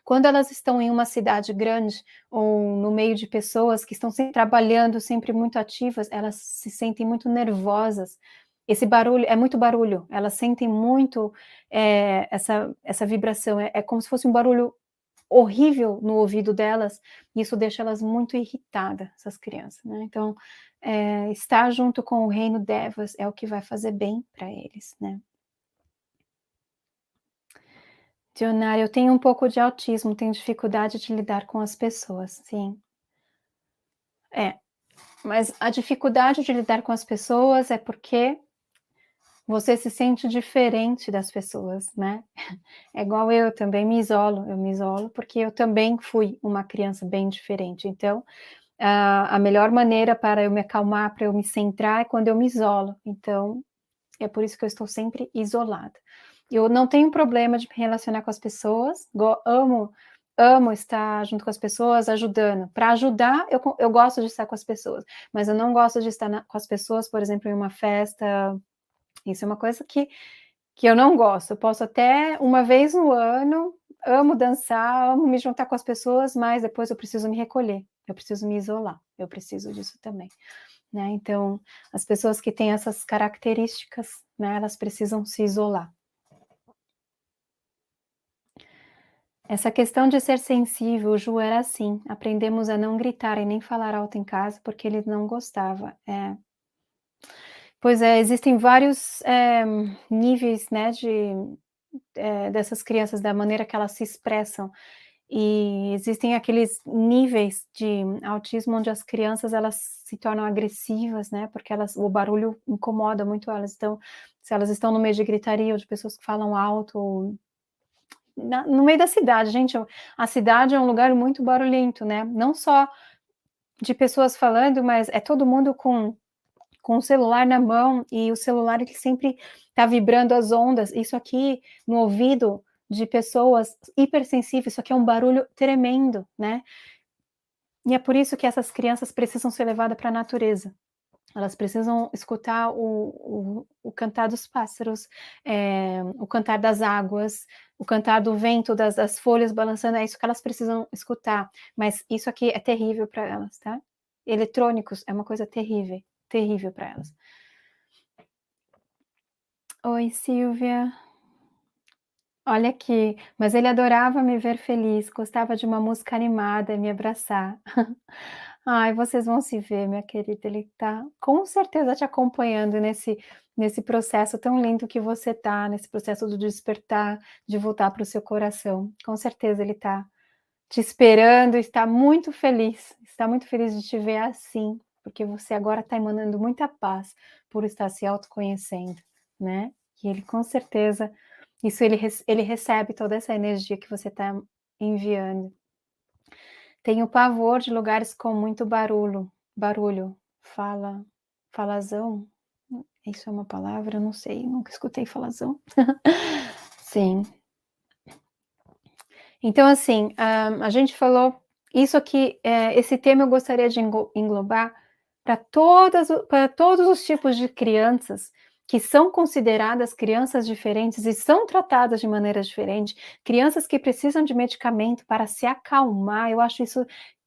Quando elas estão em uma cidade grande ou no meio de pessoas que estão sempre trabalhando, sempre muito ativas, elas se sentem muito nervosas. Esse barulho é muito barulho, elas sentem muito essa vibração, é como se fosse um barulho horrível no ouvido delas, e isso deixa elas muito irritadas, essas crianças, né? Então, estar junto com o reino Devas é o que vai fazer bem para eles, né? Dionara, eu tenho um pouco de autismo, tenho dificuldade de lidar com as pessoas, sim. É, mas a dificuldade de lidar com as pessoas é porque você se sente diferente das pessoas, né? É igual eu também eu me isolo porque eu também fui uma criança bem diferente, então, a melhor maneira para eu me acalmar, para eu me centrar é quando eu me isolo, então, é por isso que eu estou sempre isolada. Eu não tenho problema de me relacionar com as pessoas, amo estar junto com as pessoas, ajudando. Para ajudar, eu gosto de estar com as pessoas, mas eu não gosto de estar com as pessoas, por exemplo, em uma festa, isso é uma coisa que eu não gosto. Eu posso até uma vez no ano, amo dançar, amo me juntar com as pessoas, mas depois eu preciso me recolher, eu preciso me isolar, eu preciso disso também. Né, então, as pessoas que têm essas características, né, elas precisam se isolar. Essa questão de ser sensível, o Ju era assim, aprendemos a não gritar e nem falar alto em casa, porque ele não gostava. É. Pois é, existem vários, níveis, né, dessas crianças, da maneira que elas se expressam, e existem aqueles níveis de autismo onde as crianças elas se tornam agressivas, né, porque o barulho incomoda muito elas, então, se elas estão no meio de gritaria ou de pessoas que falam alto, no meio da cidade, gente, a cidade é um lugar muito barulhento, né, não só de pessoas falando, mas é todo mundo com o celular na mão, e o celular ele sempre está vibrando as ondas, isso aqui no ouvido de pessoas hipersensíveis, isso aqui é um barulho tremendo, né. E é por isso que essas crianças precisam ser levadas para a natureza, elas precisam escutar o cantar dos pássaros, o cantar das águas, o cantar do vento, das folhas balançando, é isso que elas precisam escutar, mas isso aqui é terrível para elas, tá. Eletrônicos é uma coisa terrível, terrível para elas. Oi, Silvia. Olha aqui, mas ele adorava me ver feliz, gostava de uma música animada e me abraçar. Ai, vocês vão se ver, minha querida, ele tá com certeza te acompanhando nesse processo tão lindo que você tá, nesse processo do despertar, de voltar para o seu coração. Com certeza ele tá te esperando, está muito feliz de te ver assim, porque você agora está emanando muita paz por estar se autoconhecendo, né. E ele com certeza, isso ele recebe toda essa energia que você está enviando. Tenho pavor de lugares com muito barulho, falazão? Isso é uma palavra? Eu não sei, nunca escutei falazão. Sim. Então, assim, a gente falou isso aqui, esse tema eu gostaria de englobar para todos os tipos de crianças que são consideradas crianças diferentes e são tratadas de maneira diferente, crianças que precisam de medicamento para se acalmar, eu acho isso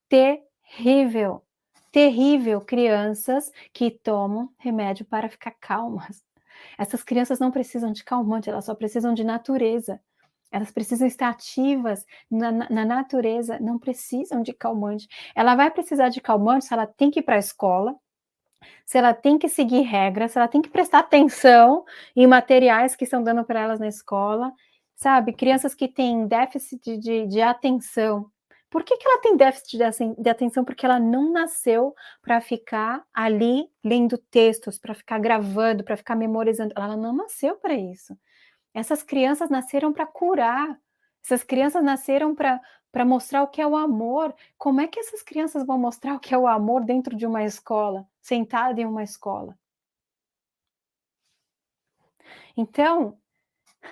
terrível. Terrível, crianças que tomam remédio para ficar calmas. Essas crianças não precisam de calmante, elas só precisam de natureza. Elas precisam estar ativas na natureza, não precisam de calmante. Ela vai precisar de calmante se ela tem que ir para a escola, se ela tem que seguir regras, se ela tem que prestar atenção em materiais que estão dando para elas na escola, sabe? Crianças que têm déficit de atenção. Por que ela tem déficit de atenção? Porque ela não nasceu para ficar ali lendo textos, para ficar gravando, para ficar memorizando. Ela não nasceu para isso. Essas crianças nasceram para curar. Essas crianças nasceram para mostrar o que é o amor. Como é que essas crianças vão mostrar o que é o amor dentro de uma escola, sentada em uma escola? Então,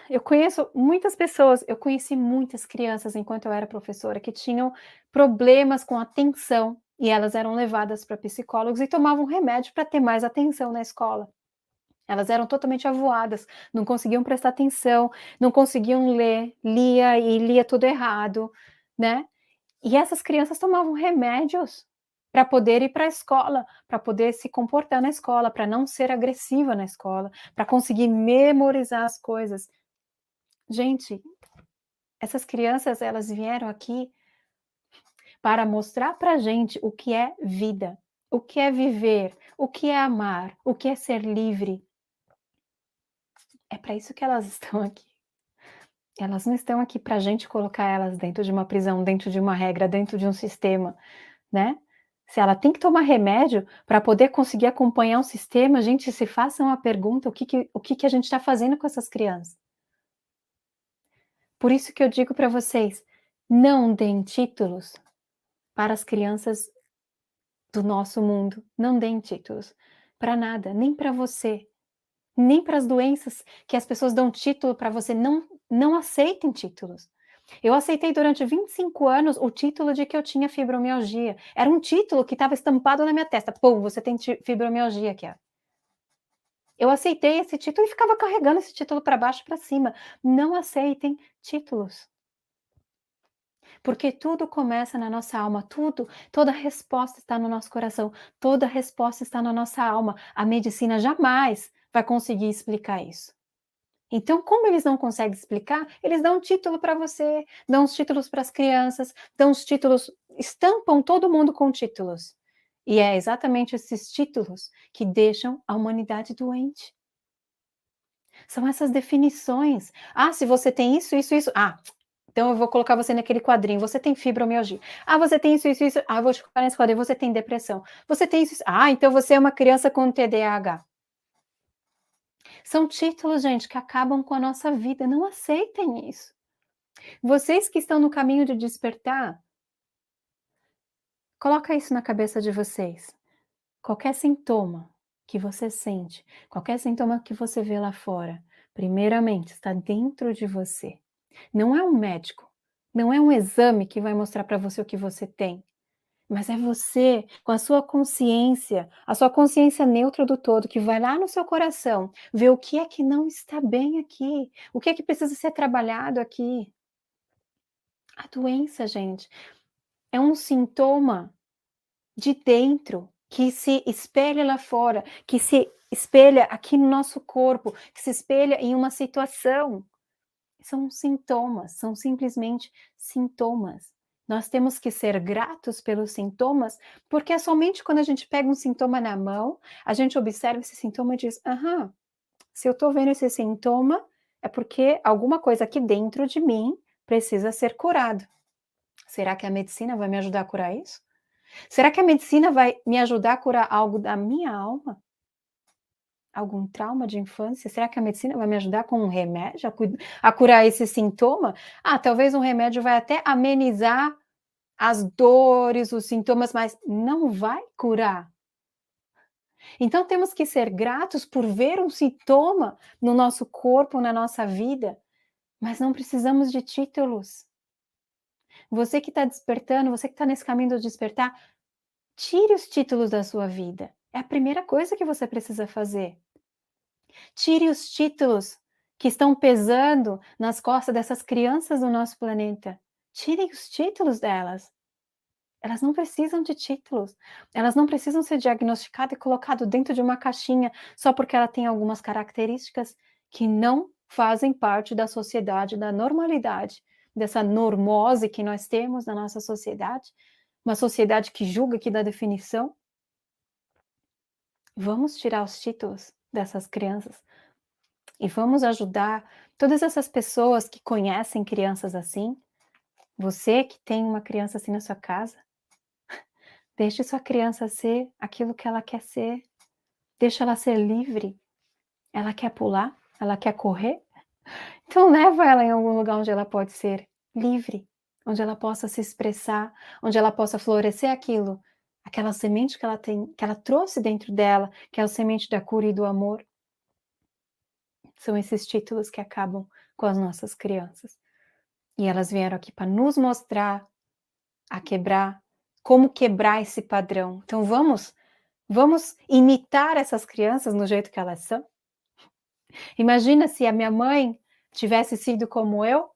eu conheço muitas pessoas, eu conheci muitas crianças enquanto eu era professora que tinham problemas com atenção e elas eram levadas para psicólogos e tomavam remédio para ter mais atenção na escola. Elas eram totalmente avoadas, não conseguiam prestar atenção, não conseguiam ler, lia tudo errado, né. E essas crianças tomavam remédios para poder ir para a escola, para poder se comportar na escola, para não ser agressiva na escola, para conseguir memorizar as coisas. Gente, essas crianças, elas vieram aqui para mostrar pra gente o que é vida, o que é viver, o que é amar, o que é ser livre. É para isso que elas estão aqui. Elas não estão aqui para a gente colocar elas dentro de uma prisão, dentro de uma regra, dentro de um sistema, né. Se ela tem que tomar remédio para poder conseguir acompanhar um sistema, gente, se façam a pergunta o que a gente está fazendo com essas crianças. Por isso que eu digo para vocês, não deem títulos para as crianças do nosso mundo, não deem títulos para nada, nem para você, nem para as doenças que as pessoas dão título para você, não aceitem títulos. Eu aceitei durante 25 anos o título de que eu tinha fibromialgia. Era um título que estava estampado na minha testa. Pum, você tem fibromialgia aqui, ó. Eu aceitei esse título e ficava carregando esse título para baixo e para cima. Não aceitem títulos. Porque tudo começa na nossa alma, tudo, toda resposta está no nosso coração, toda resposta está na nossa alma. A medicina jamais vai conseguir explicar isso. Então, como eles não conseguem explicar, eles dão um título para você, dão os títulos para as crianças, dão os títulos, estampam todo mundo com títulos. E é exatamente esses títulos que deixam a humanidade doente. São essas definições. Ah, se você tem isso, isso, isso. Ah, então eu vou colocar você naquele quadrinho. Você tem fibromialgia. Ah, você tem isso, isso, isso. Ah, eu vou te colocar nesse quadrinho. Você tem depressão. Você tem isso, isso. Ah, então você é uma criança com TDAH. São títulos, gente, que acabam com a nossa vida. Não aceitem isso. Vocês que estão no caminho de despertar, coloca isso na cabeça de vocês. Qualquer sintoma que você sente, qualquer sintoma que você vê lá fora, primeiramente está dentro de você. Não é um médico, não é um exame que vai mostrar para você o que você tem, mas é você com a sua consciência neutra do todo, que vai lá no seu coração, ver o que é que não está bem aqui, o que é que precisa ser trabalhado aqui. A doença, gente, é um sintoma de dentro, que se espelha lá fora, que se espelha aqui no nosso corpo, que se espelha em uma situação. São sintomas, são simplesmente sintomas. Nós temos que ser gratos pelos sintomas, porque é somente quando a gente pega um sintoma na mão, a gente observa esse sintoma e diz: aham, se eu estou vendo esse sintoma, é porque alguma coisa aqui dentro de mim precisa ser curado. Será que a medicina vai me ajudar a curar isso? Será que a medicina vai me ajudar a curar algo da minha alma? Algum trauma de infância? Será que a medicina vai me ajudar com um remédio a curar esse sintoma? Ah, talvez um remédio vai até amenizar as dores, os sintomas, mas não vai curar. Então temos que ser gratos por ver um sintoma no nosso corpo, na nossa vida, mas não precisamos de títulos. Você que está despertando, você que está nesse caminho do despertar, tire os títulos da sua vida. É a primeira coisa que você precisa fazer. Tire os títulos que estão pesando nas costas dessas crianças do nosso planeta. Tirem os títulos delas. Elas não precisam de títulos. Elas não precisam ser diagnosticadas e colocado dentro de uma caixinha só porque ela tem algumas características que não fazem parte da sociedade, da normalidade, dessa normose que nós temos na nossa sociedade, uma sociedade que julga, que dá definição. Vamos tirar os títulos dessas crianças e vamos ajudar todas essas pessoas que conhecem crianças assim. Você que tem uma criança assim na sua casa, deixe sua criança ser aquilo que ela quer ser. Deixa ela ser livre. Ela quer pular, ela quer correr. Então leva ela em algum lugar onde ela pode ser livre, onde ela possa se expressar, onde ela possa florescer aquilo, aquela semente que ela tem, que ela trouxe dentro dela, que é a semente da cura e do amor. São esses títulos que acabam com as nossas crianças. E elas vieram aqui para nos mostrar a quebrar, como quebrar esse padrão. Então vamos imitar essas crianças no jeito que elas são. Imagina se a minha mãe tivesse sido como eu.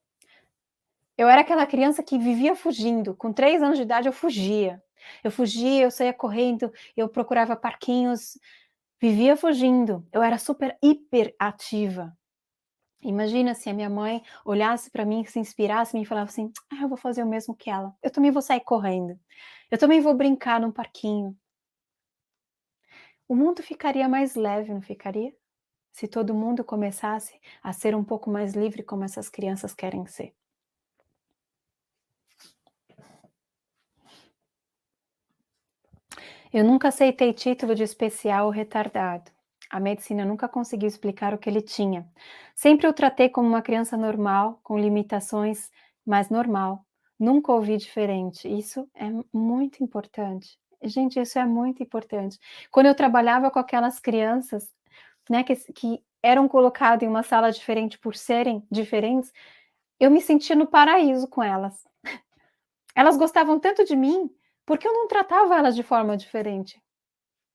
Eu era aquela criança que vivia fugindo. Com 3 anos de idade eu fugia. Eu saía correndo, eu procurava parquinhos, vivia fugindo. Eu era super hiperativa. Imagina se a minha mãe olhasse para mim, se inspirasse em mim e falava assim: "Ah, eu vou fazer o mesmo que ela. Eu também vou sair correndo. Eu também vou brincar num parquinho". O mundo ficaria mais leve, não ficaria? Se todo mundo começasse a ser um pouco mais livre como essas crianças querem ser. Eu nunca aceitei título de especial ou retardado. A medicina nunca conseguiu explicar o que ele tinha. Sempre o tratei como uma criança normal, com limitações, mas normal. Nunca ouvi diferente. Isso é muito importante. Gente, isso é muito importante. Quando eu trabalhava com aquelas crianças, né, que eram colocadas em uma sala diferente por serem diferentes, eu me sentia no paraíso com elas. Elas gostavam tanto de mim, porque eu não tratava elas de forma diferente.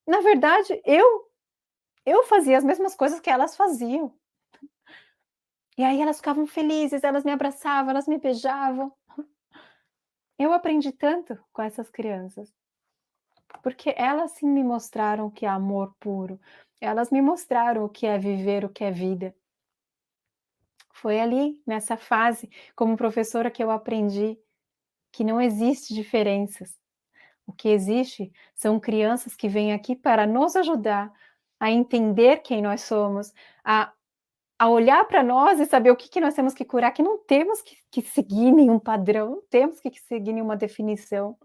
Na verdade, eu fazia as mesmas coisas que elas faziam. E aí elas ficavam felizes, elas me abraçavam, elas me beijavam. Eu aprendi tanto com essas crianças, porque elas sim me mostraram o que é amor puro, elas me mostraram o que é viver, o que é vida. Foi ali, nessa fase, como professora, que eu aprendi que não existe diferenças. O que existe são crianças que vêm aqui para nos ajudar a entender quem nós somos, a olhar para nós e saber o que nós temos que curar, que não temos que seguir nenhum padrão, não temos que seguir nenhuma definição,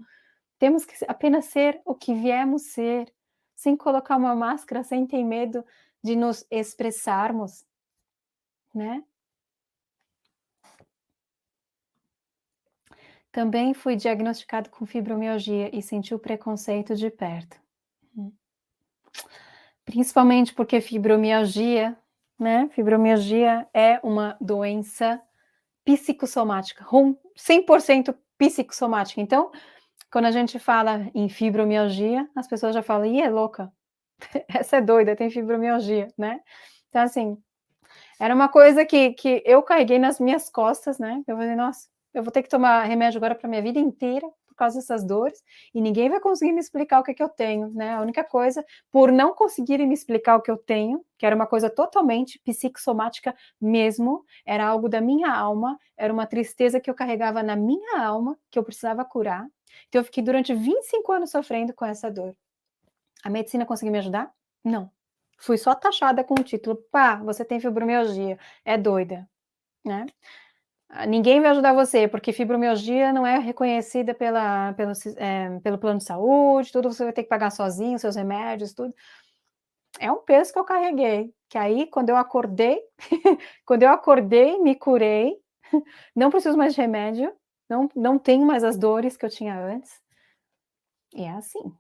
temos que apenas ser o que viemos ser, sem colocar uma máscara, sem ter medo de nos expressarmos, né? Também fui diagnosticado com fibromialgia e senti o preconceito de perto. Hum. Principalmente porque fibromialgia, né, fibromialgia é uma doença psicossomática, 100% psicossomática. Então, quando a gente fala em fibromialgia, as pessoas já falam: "Ih, é louca, essa é doida, tem fibromialgia", né. Então, assim, era uma coisa que eu carreguei nas minhas costas, né, eu falei: "Nossa, eu vou ter que tomar remédio agora para minha vida inteira, por causa dessas dores, e ninguém vai conseguir me explicar o que eu tenho", né. A única coisa, por não conseguirem me explicar o que eu tenho, que era uma coisa totalmente psicossomática mesmo, era algo da minha alma, era uma tristeza que eu carregava na minha alma, que eu precisava curar. Então eu fiquei durante 25 anos sofrendo com essa dor. A medicina conseguiu me ajudar? Não. Fui só taxada com o título: "Pá, você tem fibromialgia, é doida", né. Ninguém vai ajudar você, porque fibromialgia não é reconhecida pelo plano de saúde, tudo você vai ter que pagar sozinho, seus remédios, tudo. É um peso que eu carreguei, que aí quando eu acordei, quando eu acordei, me curei, não preciso mais de remédio, não tenho mais as dores que eu tinha antes. E é assim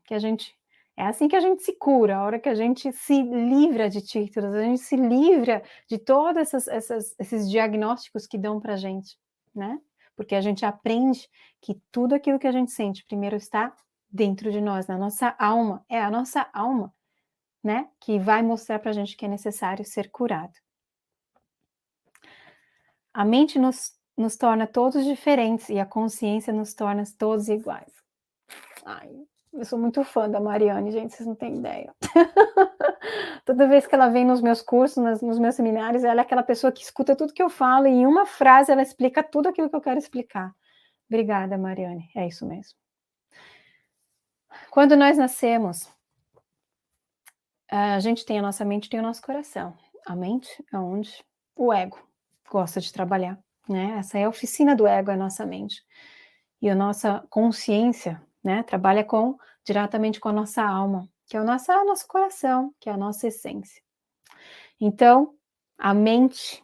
que a gente se cura, a hora que a gente se livra de títulos, a gente se livra de todos esses diagnósticos que dão pra gente, né. Porque a gente aprende que tudo aquilo que a gente sente primeiro está dentro de nós, na nossa alma, é a nossa alma, né, que vai mostrar pra gente que é necessário ser curado. A mente nos torna todos diferentes e a consciência nos torna todos iguais. Ai, eu sou muito fã da Mariane, gente, vocês não têm ideia. Toda vez que ela vem nos meus cursos, nos meus seminários, ela é aquela pessoa que escuta tudo que eu falo e em uma frase ela explica tudo aquilo que eu quero explicar. Obrigada, Mariane, é isso mesmo. Quando nós nascemos, a gente tem a nossa mente, tem o nosso coração. A mente é onde o ego gosta de trabalhar, né? Essa é a oficina do ego, é a nossa mente. E a nossa consciência, né, trabalha diretamente com a nossa alma, que é o nosso coração, que é a nossa essência. Então, a mente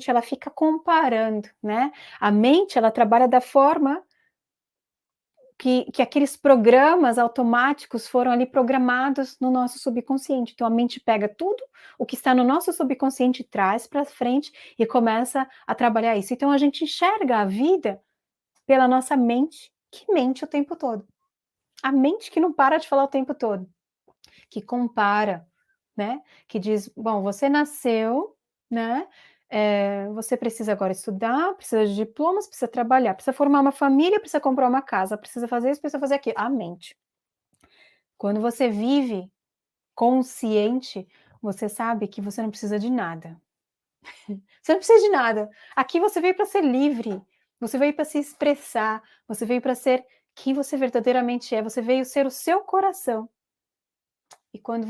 ela fica comparando, né? A mente ela trabalha da forma que aqueles programas automáticos foram ali programados no nosso subconsciente. Então a mente pega tudo o que está no nosso subconsciente, traz para frente e começa a trabalhar isso. Então a gente enxerga a vida pela nossa mente, que mente o tempo todo. A mente que não para de falar o tempo todo, que compara, né? Que diz, bom, você nasceu, né? Você precisa agora estudar, precisa de diplomas, precisa trabalhar, precisa formar uma família, precisa comprar uma casa, precisa fazer isso, precisa fazer aquilo. A mente. Quando você vive consciente, você sabe que você não precisa de nada. Você não precisa de nada. Aqui você veio para ser livre, você veio para se expressar, você veio para ser quem você verdadeiramente é, você veio ser o seu coração. E quando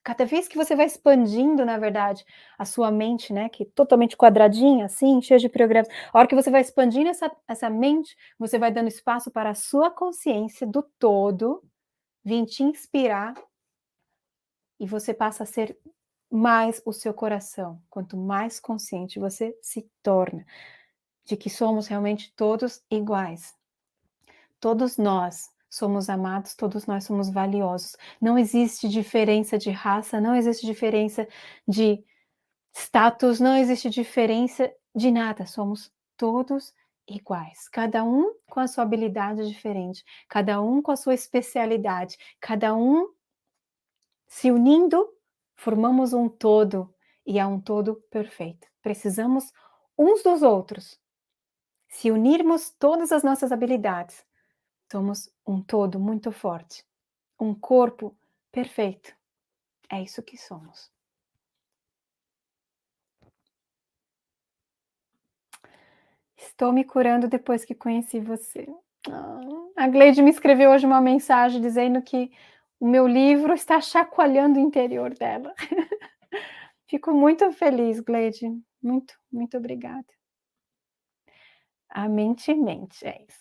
cada vez que você vai expandindo, na verdade, a sua mente, né, que é totalmente quadradinha, assim, cheia de programas, a hora que você vai expandindo essa mente, você vai dando espaço para a sua consciência do todo vir te inspirar e você passa a ser mais o seu coração. Quanto mais consciente você se torna de que somos realmente todos iguais. Todos nós somos amados, todos nós somos valiosos. Não existe diferença de raça, não existe diferença de status, não existe diferença de nada. Somos todos iguais. Cada um com a sua habilidade diferente, cada um com a sua especialidade, cada um se unindo, formamos um todo e é um todo perfeito. Precisamos uns dos outros. Se unirmos todas as nossas habilidades, somos um todo muito forte, um corpo perfeito. É isso que somos. Estou me curando depois que conheci você. A Gleide me escreveu hoje uma mensagem dizendo que o meu livro está chacoalhando o interior dela. Fico muito feliz, Gleide. Muito, muito obrigada. A mente mente, é isso.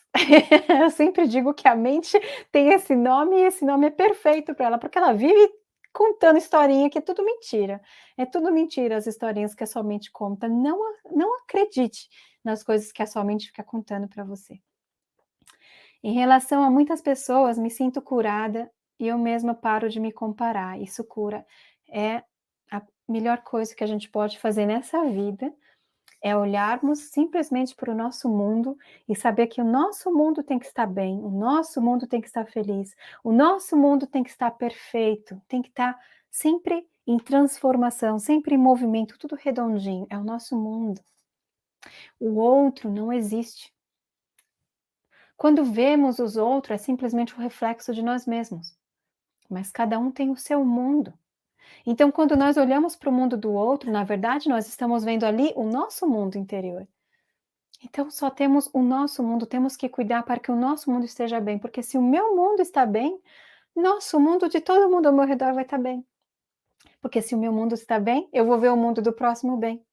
Eu sempre digo que a mente tem esse nome e esse nome é perfeito para ela, porque ela vive contando historinha que é tudo mentira as historinhas que a sua mente conta, não acredite nas coisas que a sua mente fica contando para você. Em relação a muitas pessoas, me sinto curada e eu mesma paro de me comparar, isso cura. É a melhor coisa que a gente pode fazer nessa vida, é olharmos simplesmente para o nosso mundo e saber que o nosso mundo tem que estar bem, o nosso mundo tem que estar feliz, o nosso mundo tem que estar perfeito, tem que estar sempre em transformação, sempre em movimento, tudo redondinho, é o nosso mundo. O outro não existe. Quando vemos os outros, é simplesmente o reflexo de nós mesmos, mas cada um tem o seu mundo. Então, quando nós olhamos para o mundo do outro, na verdade, nós estamos vendo ali o nosso mundo interior. Então, só temos o nosso mundo, temos que cuidar para que o nosso mundo esteja bem, porque se o meu mundo está bem, nosso mundo de todo mundo ao meu redor vai estar bem. Porque se o meu mundo está bem, eu vou ver o mundo do próximo bem,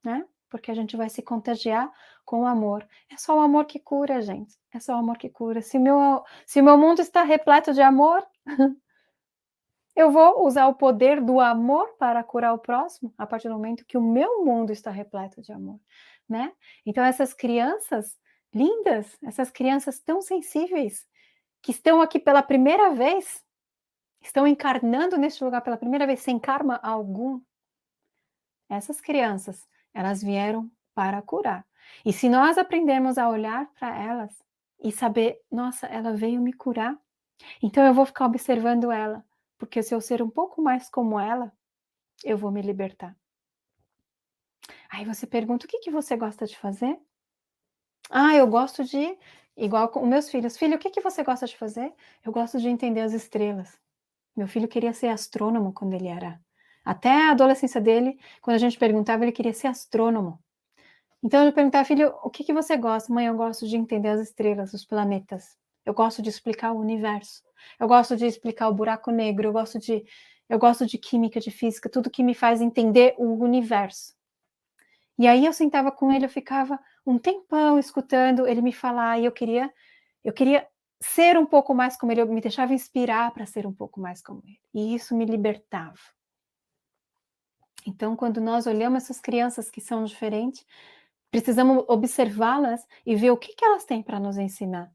né? Porque a gente vai se contagiar com o amor. É só o amor que cura, gente. É só o amor que cura. Se o meu mundo está repleto de amor, eu vou usar o poder do amor para curar o próximo, a partir do momento que o meu mundo está repleto de amor, né? Então essas crianças lindas, essas crianças tão sensíveis, que estão aqui pela primeira vez, estão encarnando neste lugar pela primeira vez, sem karma algum, essas crianças, elas vieram para curar. E se nós aprendermos a olhar para elas e saber, nossa, ela veio me curar, então eu vou ficar observando ela. porque se eu ser um pouco mais como ela, eu vou me libertar. Aí você pergunta: "O que que você gosta de fazer?". "Ah, eu gosto de", igual com meus filhos: "Filho, o que que você gosta de fazer?". "Eu gosto de entender as estrelas". Meu filho queria ser astrônomo quando ele era, até a adolescência dele, quando a gente perguntava, ele queria ser astrônomo. Então eu perguntava: "Filho, o que que você gosta?". "Mãe, eu gosto de entender as estrelas, os planetas. Eu gosto de explicar o universo. Eu gosto de explicar o buraco negro, eu gosto de química, de física, tudo que me faz entender o universo". E aí eu sentava com ele, eu ficava um tempão escutando ele me falar, e eu queria ser um pouco mais como ele, eu me deixava inspirar para ser um pouco mais como ele, e isso me libertava. Então, quando nós olhamos essas crianças que são diferentes, precisamos observá-las e ver o que que elas têm para nos ensinar.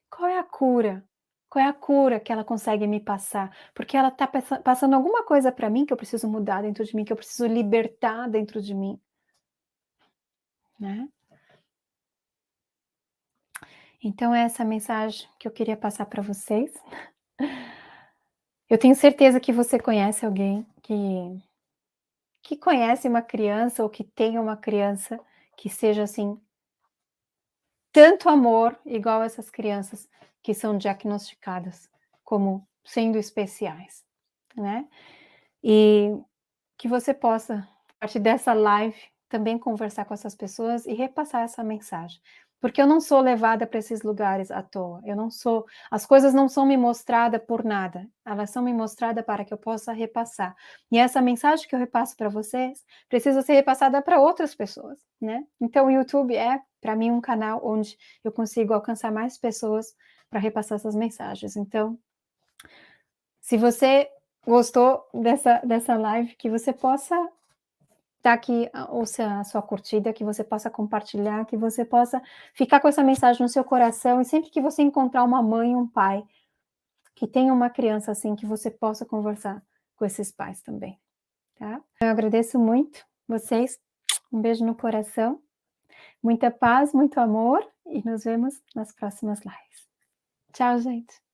Qual é a cura? Qual é a cura que ela consegue me passar? Porque ela está passando alguma coisa para mim que eu preciso mudar dentro de mim, que eu preciso libertar dentro de mim, né. Então é essa mensagem que eu queria passar para vocês. Eu tenho certeza que você conhece alguém que conhece uma criança ou que tenha uma criança que seja, assim, tanto amor igual essas crianças que são diagnosticadas como sendo especiais, né. E que você possa, a partir dessa live, também conversar com essas pessoas e repassar essa mensagem. Porque eu não sou levada para esses lugares à toa, eu não sou, as coisas não são me mostrada por nada, elas são me mostrada para que eu possa repassar. E essa mensagem que eu repasso para vocês, precisa ser repassada para outras pessoas, né. Então o YouTube é, para mim, um canal onde eu consigo alcançar mais pessoas para repassar essas mensagens. Então, se você gostou dessa live, que você possa dar aqui a sua curtida, que você possa compartilhar, que você possa ficar com essa mensagem no seu coração, e sempre que você encontrar uma mãe, um pai que tenha uma criança assim, que você possa conversar com esses pais também, tá. Eu agradeço muito vocês, um beijo no coração, muita paz, muito amor, e nos vemos nas próximas lives. Tchau, gente.